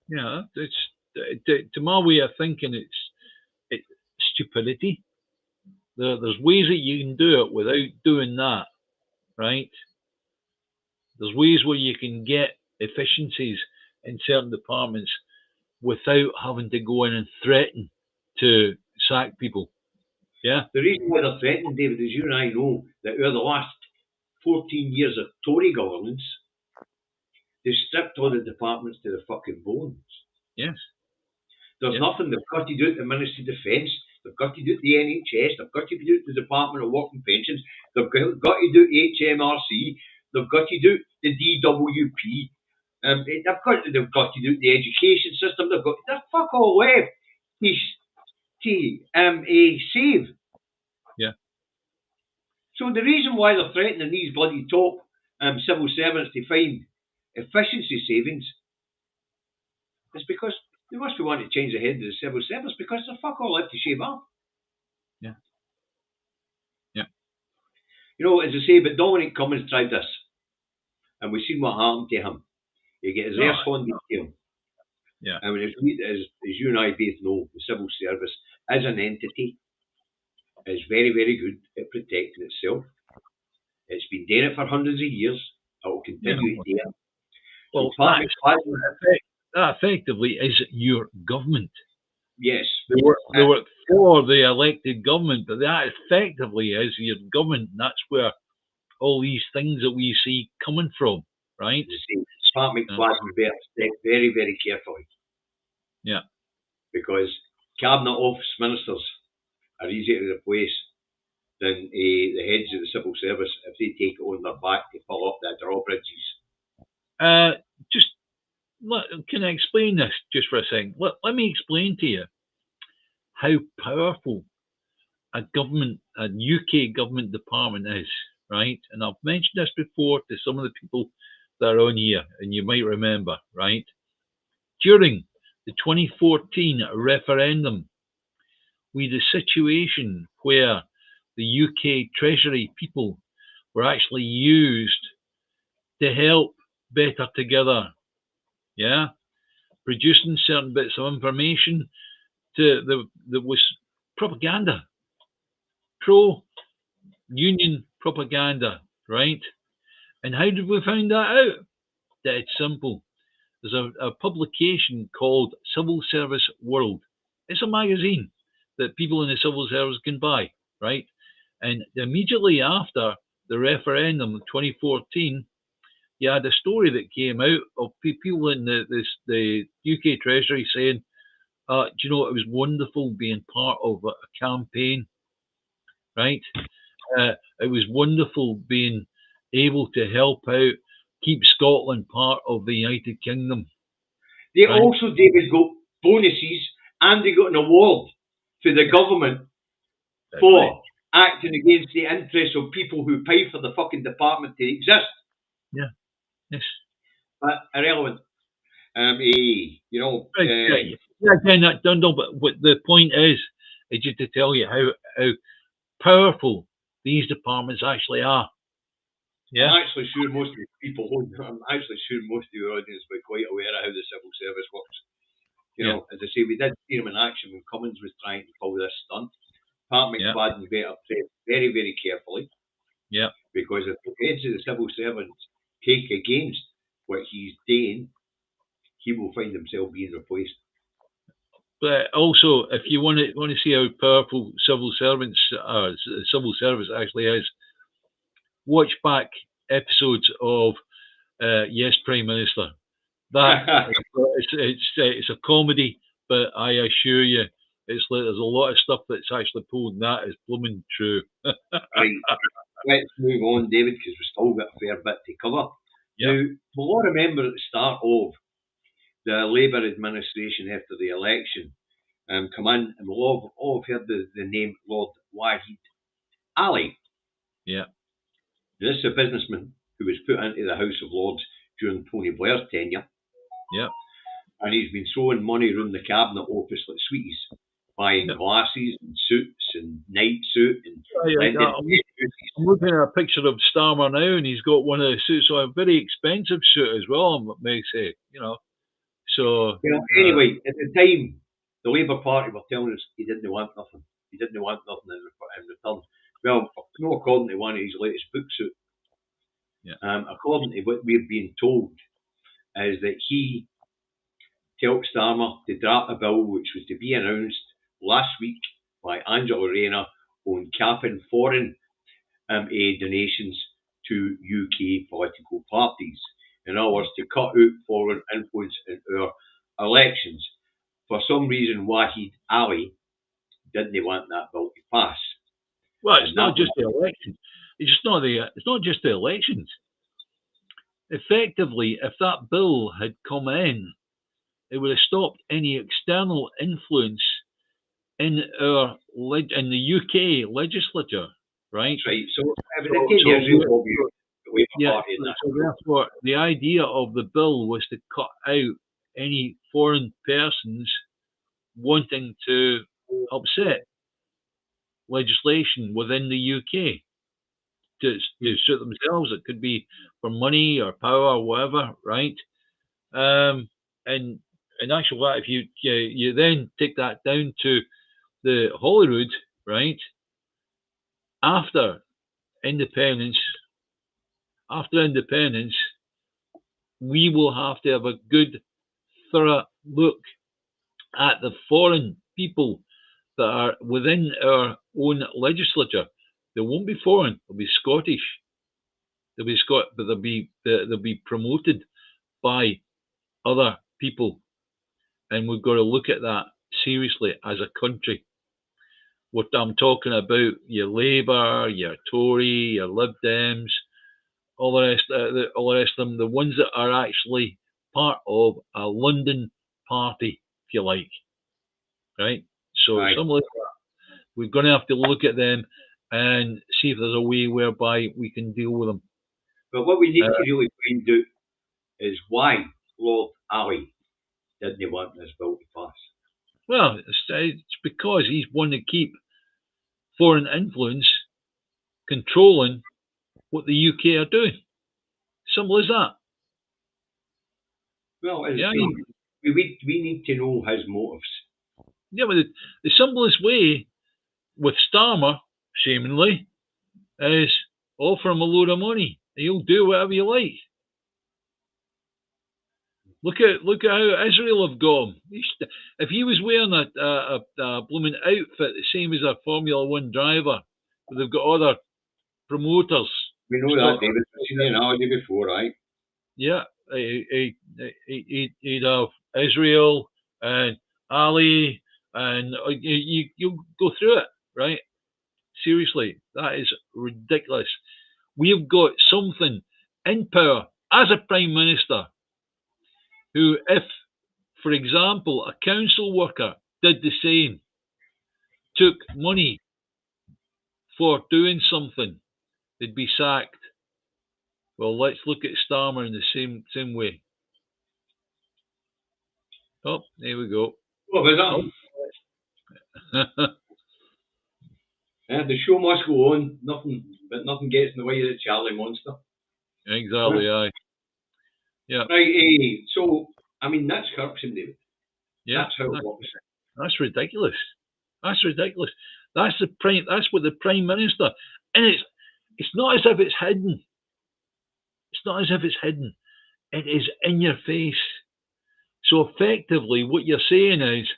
[SPEAKER 2] Yeah, it's to my way of thinking, it's stupidity. There's ways that you can do it without doing that, right? There's ways where you can get efficiencies in certain departments without having to go in and threaten to sack people. Yeah.
[SPEAKER 1] The reason why they're threatening, David, is you and I know that over the last 14 years of Tory governance, they stripped all the departments to the fucking bones.
[SPEAKER 2] Yes.
[SPEAKER 1] There's nothing they've got to do at the Ministry of Defence. They've got to do at the NHS. They've got to do at the Department of Work and Pensions. They've got to do HMRC. They've got to do the DWP. They've got to do the education system. They're fuck all left to save.
[SPEAKER 2] Yeah.
[SPEAKER 1] So the reason why they're threatening these bloody top civil servants to find efficiency savings It's because they must be wanting to change the head of the civil service because they're fuck all left to shave off.
[SPEAKER 2] Yeah. Yeah.
[SPEAKER 1] You know, as I say, but Dominic Cummings tried this, and we've seen what happened to him. He get his ass on detail.
[SPEAKER 2] Yeah.
[SPEAKER 1] And as you and I both know, the civil service as an entity is very, very good at protecting itself. It's been doing it for hundreds of years. It will continue to do it.
[SPEAKER 2] Well, that effectively is your government.
[SPEAKER 1] Yes.
[SPEAKER 2] They work for the elected government, but that effectively is your government. And that's where all these things that we see coming from, right?
[SPEAKER 1] Pat McFadden better step very, very carefully.
[SPEAKER 2] Yeah.
[SPEAKER 1] Because cabinet office ministers are easier to replace than the heads of the civil service if they take it on their back to fill up their drawbridges.
[SPEAKER 2] Can I explain this just for a second? Let me explain to you how powerful a UK government department is, right? And I've mentioned this before to some of the people that are on here, and you might remember, right? During the 2014 referendum, we had a situation where the UK Treasury people were actually used to help Better Together, yeah? Producing certain bits of information that was propaganda, pro-union propaganda, right? And how did we find that out? That it's simple. There's a publication called Civil Service World. It's a magazine that people in the civil service can buy, right? And immediately after the referendum in 2014, you had a story that came out of people in the UK Treasury saying, do you know, it was wonderful being part of a campaign, right? It was wonderful being able to help out, keep Scotland part of the United Kingdom.
[SPEAKER 1] They also, David, got bonuses and they got an award for the government for acting against the interests of people who pay for the fucking department to exist.
[SPEAKER 2] Yeah. Yes.
[SPEAKER 1] But irrelevant. You know.
[SPEAKER 2] Again, that done. But what the point is just to tell you how powerful these departments actually are. Yeah.
[SPEAKER 1] I'm actually sure most of the people, I'm actually sure most of your audience will be quite aware of how the civil service works. You know, as I say, we did see them in action when Cummins was trying to pull this stunt. Pat McFadden better play very, very carefully.
[SPEAKER 2] Yeah.
[SPEAKER 1] Because if the heads of the civil servants take against what he's doing, he will find himself being replaced.
[SPEAKER 2] But also, if you want to see how powerful civil service actually is, watch back episodes of Yes, Prime Minister. That it's a comedy, but I assure you, it's like there's a lot of stuff that's actually pulled, and that is blooming true.
[SPEAKER 1] Right. Let's move on, David, because we've still got a fair bit to cover.
[SPEAKER 2] Yep.
[SPEAKER 1] Now, we'll all remember at the start of the Labour administration after the election come in, and we'll all have heard the name Lord Wahid Ali.
[SPEAKER 2] Yeah.
[SPEAKER 1] This is a businessman who was put into the House of Lords during Tony Blair's tenure.
[SPEAKER 2] Yeah.
[SPEAKER 1] And he's been throwing money around the cabinet office like sweeties, buying glasses and suits and night suit and
[SPEAKER 2] I'm looking at a picture of Starmer now, and he's got one of the suits, so a very expensive suit as well, I may say, you know. So
[SPEAKER 1] anyway, at the time, the Labour Party were telling us he didn't want nothing. He didn't want nothing in return. Well, no, according to one of his latest books, according to what we've been told, is that he told Starmer to draft a bill which was to be announced last week by Angela Rayner on capping foreign aid donations to UK political parties. In other words, to cut out foreign influence in our elections. For some reason, Wahid Ali didn't want that bill to pass.
[SPEAKER 2] Well, it's not just the elections. It's not just the elections. Effectively, if that bill had come in, it would have stopped any external influence in the UK legislature, right?
[SPEAKER 1] Right. So
[SPEAKER 2] therefore, the idea of the bill was to cut out any foreign persons wanting to upset legislation within the UK to suit themselves. It could be for money or power or whatever, right? And in actual fact, if you then take that down to the Holyrood, right? After independence, we will have to have a good, thorough look at the foreign people that are within our own legislature. They won't be foreign; they'll be Scottish. They'll be but they'll be promoted by other people, and we've got to look at that seriously as a country. What I'm talking about, your Labour, your Tory, your Lib Dems, all the rest of them, the ones that are actually part of a London party, if you like, right? So some of that, we're going to have to look at them and see if there's a way whereby we can deal with them.
[SPEAKER 1] But what we need to really find out is why Lord Ali didn't want this bill to pass.
[SPEAKER 2] Well, it's because he's wanting to keep foreign influence controlling what the UK are doing. Simple as that.
[SPEAKER 1] Well, we need to know his motives.
[SPEAKER 2] Yeah, but the simplest way with Starmer, seemingly, is offer him a load of money. He'll do whatever you like. Look at how Israel have got him. If he was wearing a blooming outfit the same as a Formula One driver, but they've got other promoters.
[SPEAKER 1] We know that, David. I've seen the analogy before, right?
[SPEAKER 2] Yeah, he'd have Israel and Ali, and you go through it, right? Seriously, that is ridiculous. We've got something in power as a Prime Minister who, if, for example, a council worker did the same, took money for doing something, they'd be sacked. Well, let's look at Starmer in the same way. Oh, there we go.
[SPEAKER 1] What was that? The show must go on. Nothing gets in the way of the Charlie Monster.
[SPEAKER 2] Exactly, aye. Yeah.
[SPEAKER 1] Right, so, I mean, that's corruption, David.
[SPEAKER 2] Yeah.
[SPEAKER 1] That's how it works.
[SPEAKER 2] That's ridiculous. That's ridiculous. That's what the Prime Minister, and it's not as if it's hidden. It's not as if it's hidden. It is in your face. So effectively, what you're saying is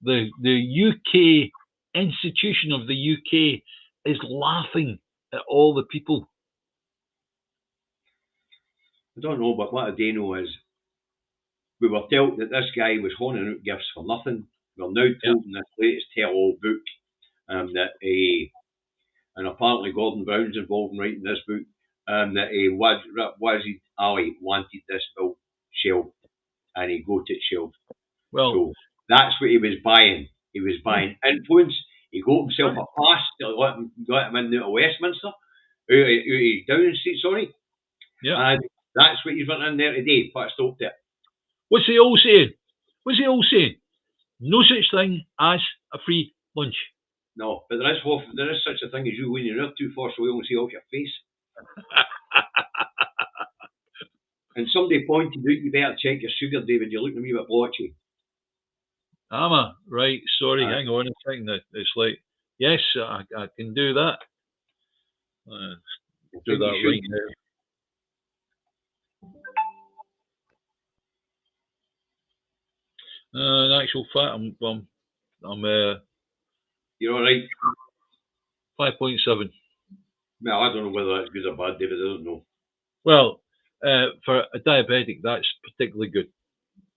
[SPEAKER 2] the UK institution of the UK is laughing at all the people.
[SPEAKER 1] I don't know, but what I do know is we were told that this guy was handing out gifts for nothing. We're now told in this latest tell-all book that and apparently Gordon Brown's involved in writing this book, that Wazid Ali wanted this bill shelved, and he got it shelved.
[SPEAKER 2] Well,
[SPEAKER 1] so that's what he was buying. He was buying influence. He got himself a pass to let him in out of Westminster, out of Downing Street, sorry.
[SPEAKER 2] Yeah.
[SPEAKER 1] And that's what he's running in there today. Put a stop to it.
[SPEAKER 2] What's the old saying? No such thing as a free lunch.
[SPEAKER 1] No, but there is such a thing as you when you're not too far so we don't see off your face. And somebody pointed out you better check your sugar, David. You're looking a wee bit blotchy.
[SPEAKER 2] Am I? Right, sorry, hang on a second. It's like, yes, I can do that. Do that right now. In actual fact, I'm
[SPEAKER 1] you're all right.
[SPEAKER 2] 5.7.
[SPEAKER 1] Well, I don't know whether that's good or bad, David. I don't know.
[SPEAKER 2] Well, for a diabetic, that's particularly good.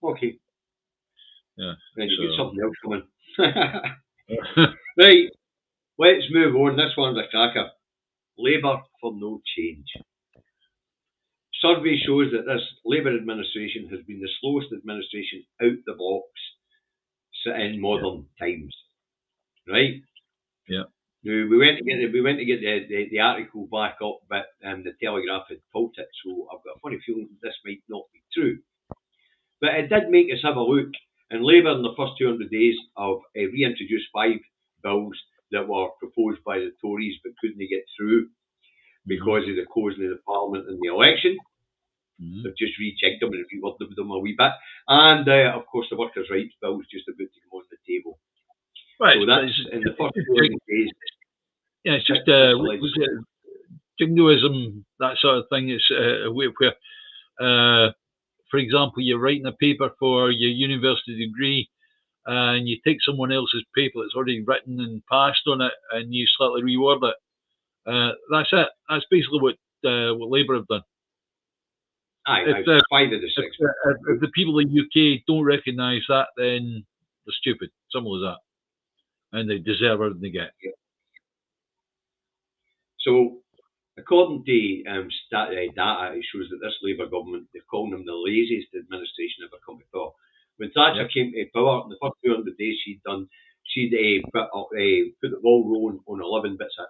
[SPEAKER 1] Okay.
[SPEAKER 2] Yeah.
[SPEAKER 1] Then you get something else coming. Right. Let's move on. This one's a cracker. Labour for no change. Survey shows that this Labour administration has been the slowest administration out the blocks in modern times. Right?
[SPEAKER 2] Yeah.
[SPEAKER 1] Now, we went to get the article back up, but the Telegraph had pulled it, so I've got a funny feeling this might not be true. But it did make us have a look. And Labour, in the first 200 days, have reintroduced 5 bills that were proposed by the Tories but couldn't get through because of the closing of the Parliament and the election. They've just rejigged them and reworded them a wee bit. And, of course, the workers' rights bill is just about to come on the table.
[SPEAKER 2] Right.
[SPEAKER 1] So that's in the first 200 days.
[SPEAKER 2] Yeah, it's just jingoism, that sort of thing. It's where, for example, you're writing a paper for your university degree, and you take someone else's paper that's already written and passed on it, and you slightly reword it. That's it. That's basically what Labour have done.
[SPEAKER 1] Aye,
[SPEAKER 2] If
[SPEAKER 1] 5 of the 6.
[SPEAKER 2] If the people in the UK don't recognise that, then they're stupid. Simple as that. And they deserve everything they get.
[SPEAKER 1] So, according to data, it shows that this Labour government, they're calling them the laziest administration ever come to power. When Thatcher came to power, in the first 200 days she'd put the ball rolling on 11 bits of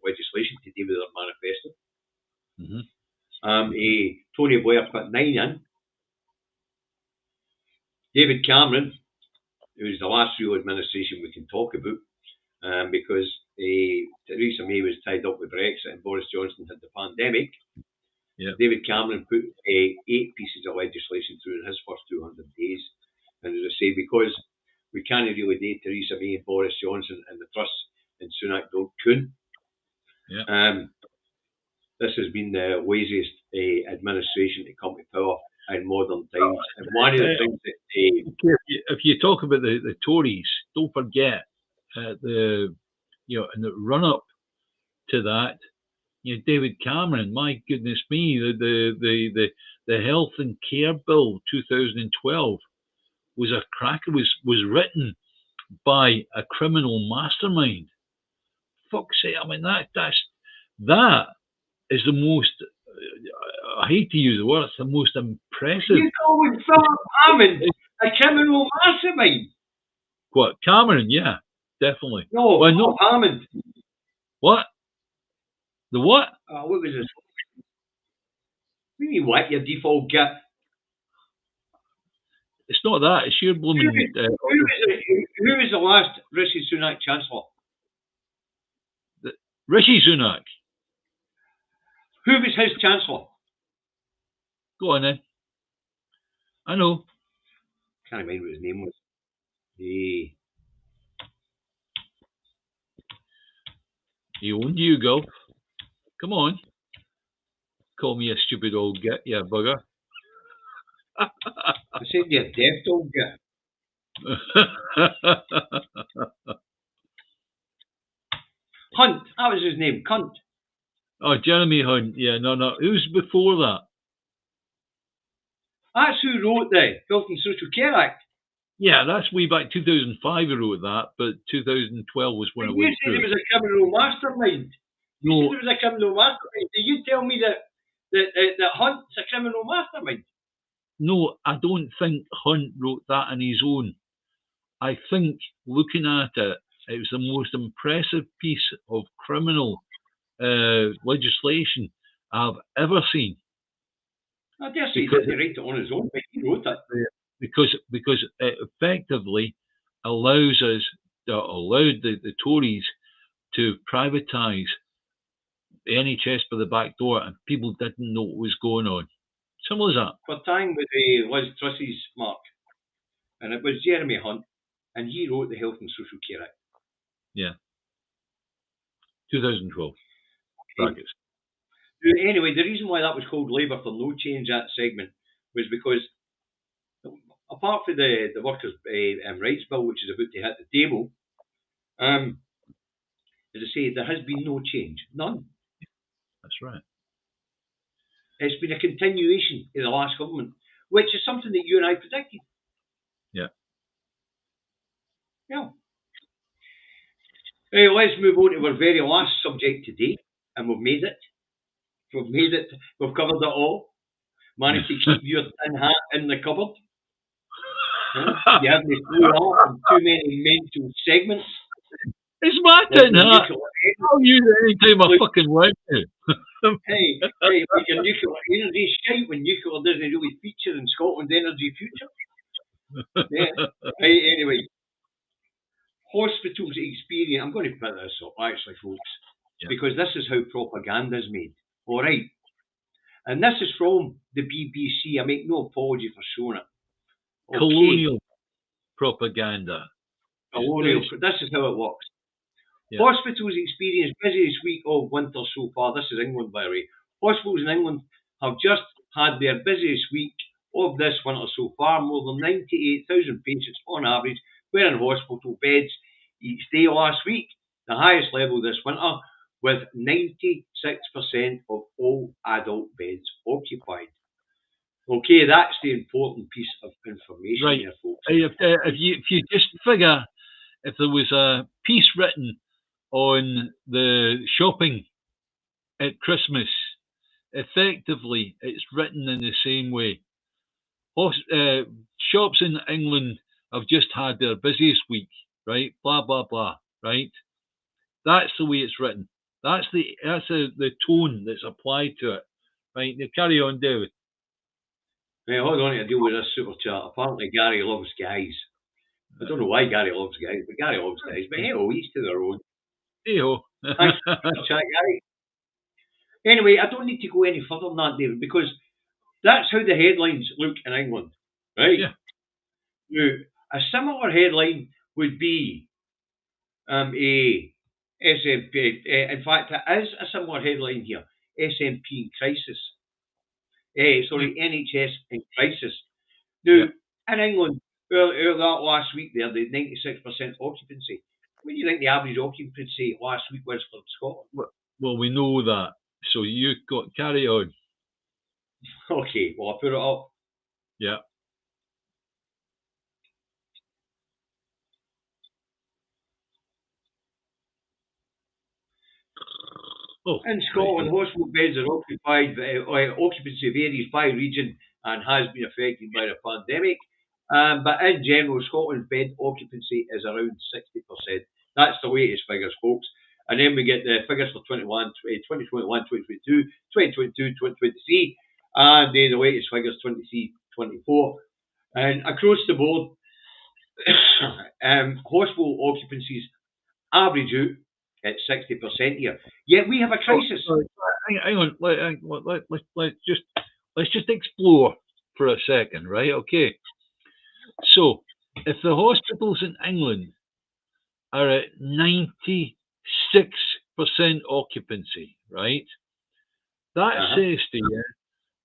[SPEAKER 1] legislation to do with their manifesto. Tony Blair put 9 in. David Cameron, who was the last real administration we can talk about, because Theresa May was tied up with Brexit and Boris Johnson had the pandemic. David Cameron put 8 pieces of legislation through in his first 200 days. And as I say, because we can't really date Theresa May and Boris Johnson and the Truss and Sunak couldn't. This has been the laziest administration to come to power in modern times. And one of the things that
[SPEAKER 2] if you talk about the Tories, don't forget in the run up to that, David Cameron, my goodness me, the Health and Care Bill 2012 was a cracker. Was written by a criminal mastermind. Fuck's sake! I mean that is the most. I hate to use the word. It's the most impressive.
[SPEAKER 1] You calling Philip Hammond a criminal mastermind?
[SPEAKER 2] What, Cameron? Yeah, definitely.
[SPEAKER 1] No, not Hammond.
[SPEAKER 2] What? The what?
[SPEAKER 1] What was this? What do you mean, what? Your default git?
[SPEAKER 2] It's not that. It's your blooming.
[SPEAKER 1] Who was the last Rishi Sunak Chancellor?
[SPEAKER 2] Rishi Sunak.
[SPEAKER 1] Who was his Chancellor?
[SPEAKER 2] Go on then. I know.
[SPEAKER 1] Can't remember what his name was.
[SPEAKER 2] He owned you, Gulf. Come on. Call me a stupid old git, yeah, bugger.
[SPEAKER 1] I said you're deaf, old git. Hunt, that was his name, Cunt.
[SPEAKER 2] Oh, Jeremy Hunt. Yeah, no. Who's before that?
[SPEAKER 1] That's who wrote the Health and Social Care Act.
[SPEAKER 2] Yeah, that's way back 2005 he wrote that, but 2012 was when it went through.
[SPEAKER 1] You said it was a criminal mastermind.
[SPEAKER 2] No.
[SPEAKER 1] You said it was a criminal mastermind. Do you tell me that Hunt's a criminal mastermind?
[SPEAKER 2] No, I don't think Hunt wrote that on his own. I think, looking at it, it was the most impressive piece of criminal legislation I've ever seen.
[SPEAKER 1] I dare say he didn't write it on his own, but he wrote it.
[SPEAKER 2] Because it effectively allowed the Tories to privatise the NHS by the back door, and people didn't know what was going on. Simple as that.
[SPEAKER 1] For time with Liz Truss's mark, and it was Jeremy Hunt, and he wrote the Health and Social Care Act.
[SPEAKER 2] Yeah. 2012. Brackets.
[SPEAKER 1] Anyway, the reason why that was called Labour for No Change, that segment, was because apart from the workers' rights bill, which is about to hit the table, as I say, there has been no change. None.
[SPEAKER 2] That's right.
[SPEAKER 1] It's been a continuation of the last government, which is something that you and I predicted.
[SPEAKER 2] Yeah.
[SPEAKER 1] Yeah. Let's move on to our very last subject today, and we've made it. We've covered it all. Managed to keep your tin hat in the cupboard. You haven't flew off in too many mental segments.
[SPEAKER 2] It's my tin hat. I'll use it any time I fucking want to.
[SPEAKER 1] Hey, like your nuclear energy shite when nuclear doesn't really feature in Scotland's energy future. Yeah. Right, anyway, hospitals experience. I'm going to put this up, actually, folks,
[SPEAKER 2] Yeah.
[SPEAKER 1] because this is how propaganda is made. All right. And this is from the BBC. I make no apology for showing it. Okay.
[SPEAKER 2] Colonial propaganda.
[SPEAKER 1] Colonial. This is how it works.
[SPEAKER 2] Yeah.
[SPEAKER 1] Hospitals experience busiest week of winter so far. This is England, by the way. Hospitals in England have just had their busiest week of this winter so far. More than 98,000 patients on average were in hospital beds each day last week, the highest level this winter, with 96% of all adult beds occupied. Okay, that's the important piece of information
[SPEAKER 2] Right.
[SPEAKER 1] here, folks.
[SPEAKER 2] If you just figure, if there was a piece written on the shopping at Christmas, effectively it's written in the same way. Shops in England have just had their busiest week, right? Blah blah blah, right? That's the way it's written. That's the tone that's applied to it, right? Now carry on, David.
[SPEAKER 1] Right, hold on to deal with this super chat. Apparently, Gary loves guys. I don't know why Gary loves guys, but Gary loves guys. But hey, each to their own.
[SPEAKER 2] Hey-ho.
[SPEAKER 1] Thanks for the chat, Gary. Anyway, I don't need to go any further than that, David, because that's how the headlines look in England, right?
[SPEAKER 2] Yeah.
[SPEAKER 1] Now, a similar headline would be a SNP. In fact, it is a similar headline here. SNP in crisis. NHS in crisis. Now, in England, earlier that last week there, the 96% occupancy. What do you think the average occupancy last week was for Scotland?
[SPEAKER 2] Well, we know that. So you got carry on.
[SPEAKER 1] Okay, well, I'll put it up.
[SPEAKER 2] Yeah.
[SPEAKER 1] In Scotland, hospital beds are occupied. Occupancy varies by region and has been affected by the pandemic. But in general, Scotland's bed occupancy is around 60%. That's the latest figures, folks. And then we get the figures for 2021, 2022, 2022, 2023, and then the latest figures 23, 24. And across the board, hospital occupancies average out at 60% here. Yet we have a crisis.
[SPEAKER 2] Hang on. Let's just explore for a second, right? Okay. So, if the hospitals in England are at 96% occupancy, right? That says to you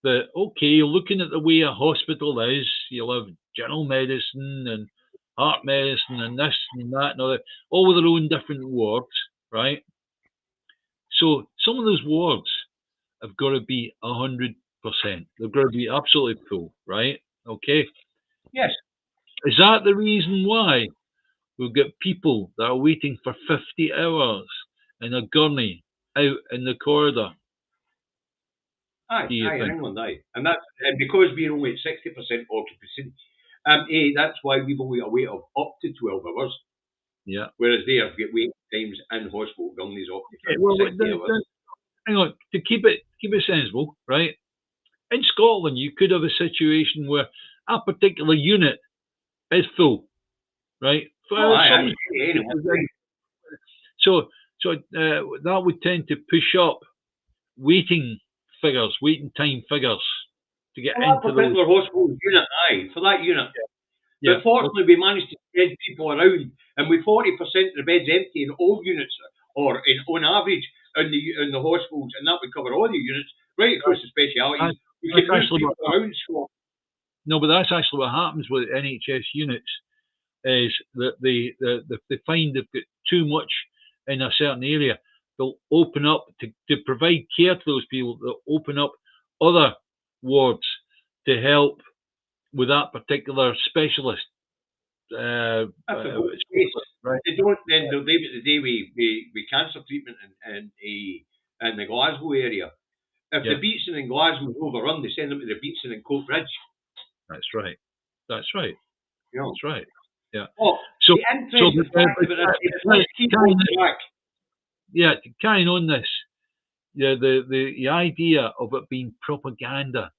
[SPEAKER 2] that, okay, looking at the way a hospital is, you'll have general medicine and heart medicine and this and that and other, all with their own different wards, right? So some of those wards have got to be 100%. They've got to be absolutely full, right? Okay.
[SPEAKER 1] Yes.
[SPEAKER 2] Is that the reason why we've got people that are waiting for 50 hours in a gurney out in the corridor?
[SPEAKER 1] Aye, in England, aye. And that's because we're only at 60% occupancy. That's why we've only got a wait of up to 12 hours.
[SPEAKER 2] Yeah.
[SPEAKER 1] Whereas they have got wait times in hospital gurneys up to
[SPEAKER 2] 60 hours. Hang on, to keep it sensible, right? In Scotland, you could have a situation where a particular unit is full, right? So that would tend to push up waiting time figures to get into
[SPEAKER 1] that particular hospital unit, for that unit.
[SPEAKER 2] Yeah.
[SPEAKER 1] But fortunately, we managed to spread people around, and with 40% of the beds empty in all units, or on average in the hospitals, and that would cover all the units, right across the specialities. We can move people around Scotland.
[SPEAKER 2] No, but that's actually what happens with NHS units, is that they find they've got too much in a certain area. They'll open up to provide care to those people. They'll open up other wards to help with that particular specialist.
[SPEAKER 1] Right. They don't. Then they'll leave it the day we cancer treatment in the Glasgow area. If the Beatson in Glasgow is overrun, they send them to the Beatson in Coatbridge.
[SPEAKER 2] That's right. That's right.
[SPEAKER 1] Yeah.
[SPEAKER 2] That's right. Yeah.
[SPEAKER 1] Oh,
[SPEAKER 2] so
[SPEAKER 1] let's keep on track.
[SPEAKER 2] carrying on this, the idea of it being propaganda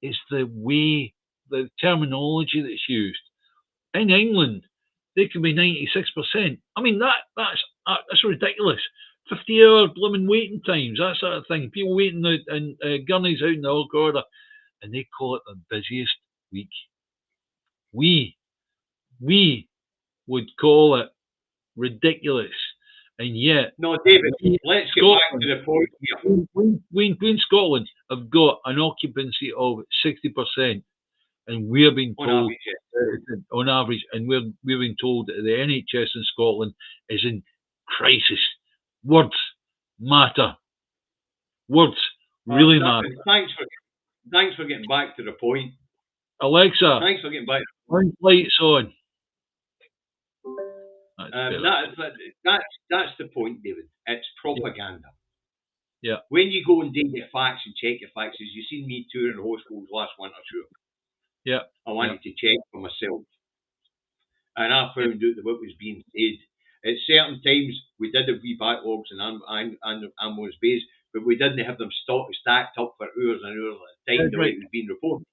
[SPEAKER 2] is the way, the terminology that's used. In England, they can be 96%. I mean, that's ridiculous. 50-hour blooming waiting times, that sort of thing. People waiting in gurneys out in the Hog Order, and they call it the busiest week. We would call it ridiculous, and yet
[SPEAKER 1] No, David, let's get back to the point here.
[SPEAKER 2] we in Scotland have got an occupancy of 60%, and we're being told on average, and we're being told that the NHS in Scotland is in crisis. Words matter. Words really matter.
[SPEAKER 1] Thanks for getting back to the point.
[SPEAKER 2] Alexa,
[SPEAKER 1] thanks for getting back.
[SPEAKER 2] Lights on.
[SPEAKER 1] That's the point, David. It's propaganda.
[SPEAKER 2] Yeah.
[SPEAKER 1] When you go and do your facts and check your facts, as you seen me touring hospitals last winter, sure.
[SPEAKER 2] Yeah.
[SPEAKER 1] I wanted to check for myself, and I found out that what was being said. At certain times, we did have wee backlogs and ambulance bays, but we didn't have them stacked up for hours and hours at a time the way it was being reported.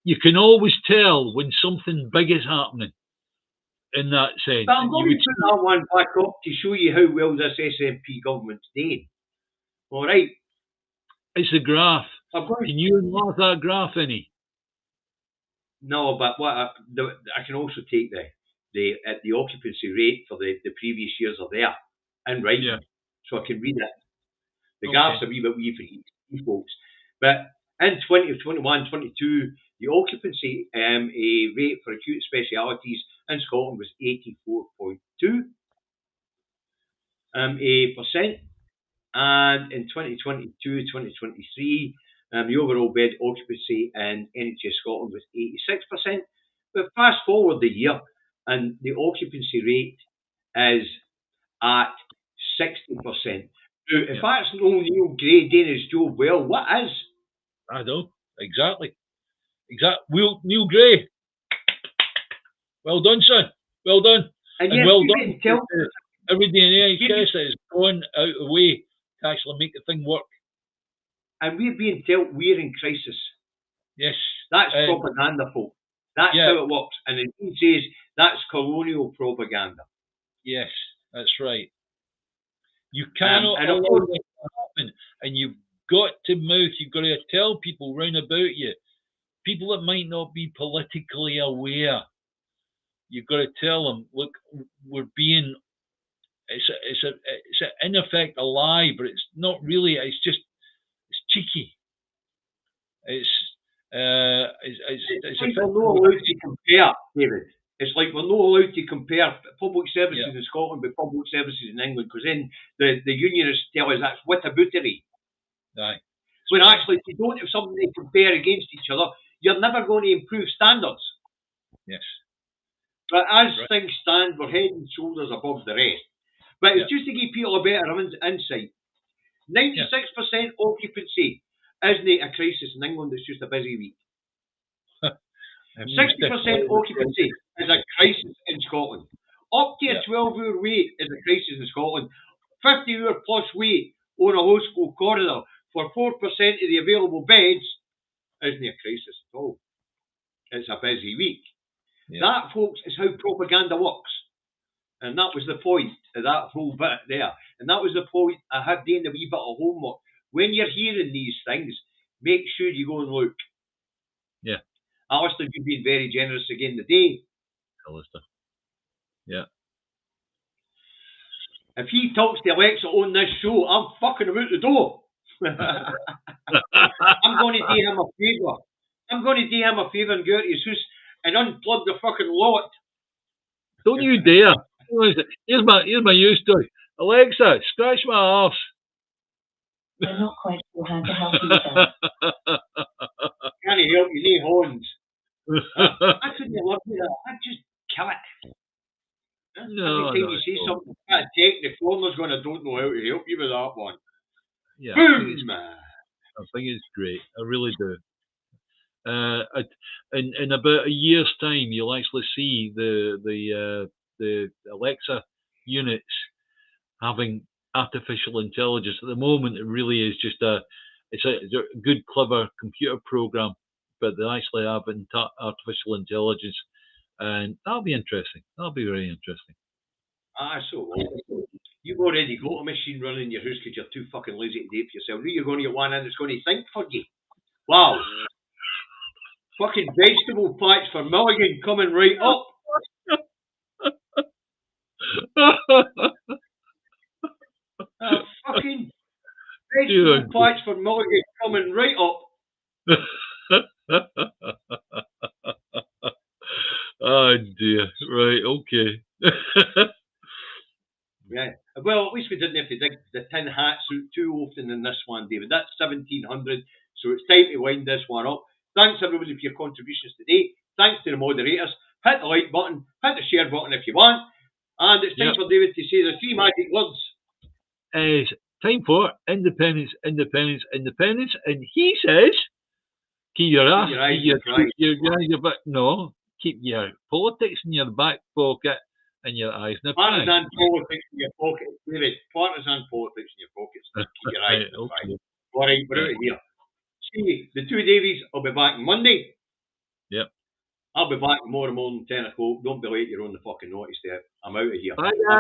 [SPEAKER 2] You can always tell when something big is happening. In that sense,
[SPEAKER 1] but I'm going to put that one back up to show you how well this SNP government's doing. All right.
[SPEAKER 2] It's a graph. Can you enlarge that graph any?
[SPEAKER 1] No, but I can also take the occupancy rate for the previous years are there and right, so I can read it. The graphs are a wee bit wee for you folks, but in 2021, 22, the occupancy rate for acute specialities in Scotland was 84.2%, and in 2022, 2023, the overall bed occupancy in NHS Scotland was 86%. But fast forward the year, and the occupancy rate is at 60%. Now, if that's no Neil Gray doing his job well, what is?
[SPEAKER 2] I know, exactly. Neil Gray. Well done, son. Well done. And well done. Every day in NHS that is going out of the way to actually make the thing work.
[SPEAKER 1] And we're being told we're in crisis.
[SPEAKER 2] Yes.
[SPEAKER 1] That's propaganda, folks. That's how it works. And he says that's colonial propaganda.
[SPEAKER 2] Yes, that's right. You cannot allow this to happen. And you've got to tell people round about you, people that might not be politically aware, you've got to tell them, look, we're being, it's in effect a lie, but it's not really, it's cheeky. It's
[SPEAKER 1] like we're not allowed to compare, David. It's like we're not allowed to compare public services in Scotland with public services in England, because then the unionists tell us that's whataboutery.
[SPEAKER 2] Aye.
[SPEAKER 1] When actually, if you don't have something to compare against each other, you're never going to improve standards.
[SPEAKER 2] Yes.
[SPEAKER 1] But as things stand, we're head and shoulders above the rest. But it's just to give people a better insight. 96% occupancy isn't a crisis in England, it's just a busy week. 60% occupancy is a crisis in Scotland. Up to a 12-hour wait is a crisis in Scotland. 50-hour plus wait on a hospital corridor for 4% of the available beds isn't a crisis at all. It's a busy week. That, folks, is how propaganda works. And that was the point of that whole bit there. And that was the point I had doing a wee bit of homework. When you're hearing these things, make sure you go and look.
[SPEAKER 2] Yeah.
[SPEAKER 1] Alistair, you've been very generous again today.
[SPEAKER 2] Alistair. Yeah.
[SPEAKER 1] If he talks to Alexa on this show, I'm fucking him out the door. I'm going to do him a favour. I'm going to do him a favour and go out to his house and unplug the fucking lot.
[SPEAKER 2] Don't you dare. Here's my news story. Alexa, scratch my arse.
[SPEAKER 3] I'm not quite sure how to help you with that.
[SPEAKER 1] Can't help you, need horns. I couldn't have loved that. I'd just kill it.
[SPEAKER 2] No,
[SPEAKER 1] every time you say something kind of take, the corner's going, I don't know how to help you with that one.
[SPEAKER 2] Yeah,
[SPEAKER 1] Boom!
[SPEAKER 2] I think it's great. I really do. In about a year's time, you'll actually see the Alexa units having artificial intelligence. At the moment, it really is just it's a good, clever computer program, but they actually have artificial intelligence, and that'll be interesting. That'll be very interesting.
[SPEAKER 1] So well. You've already got a machine running in your house because you're too fucking lazy to do it for yourself. Now you're going to get one in that's going to think for you. Wow. Fucking vegetable packs for Mulligan coming right up. Fucking vegetable packs for Mulligan coming right up.
[SPEAKER 2] Oh dear. Right, okay.
[SPEAKER 1] Yeah. Well, at least we didn't have to dig the tin hats out too often in this one, David. That's 1700, so it's time to wind this one up. Thanks everybody for your contributions today. Thanks to the moderators. Hit the like button, hit the share button if you want. And it's time for David to say the 3 magic words.
[SPEAKER 2] It's time for independence, independence, independence. And he says, keep your ass, keep your politics in your back pocket and your eyes in the prize.
[SPEAKER 1] Partisan politics in your pocket, David. Partisan politics in your pockets. Keep your eyes in the prize. All right, we're out of here. See, the Two Davies will be back Monday.
[SPEAKER 2] Yep.
[SPEAKER 1] I'll be back tomorrow morning, 10 o'clock. Don't be late, you're on the fucking notice there. I'm out of here.
[SPEAKER 2] Bye, guys.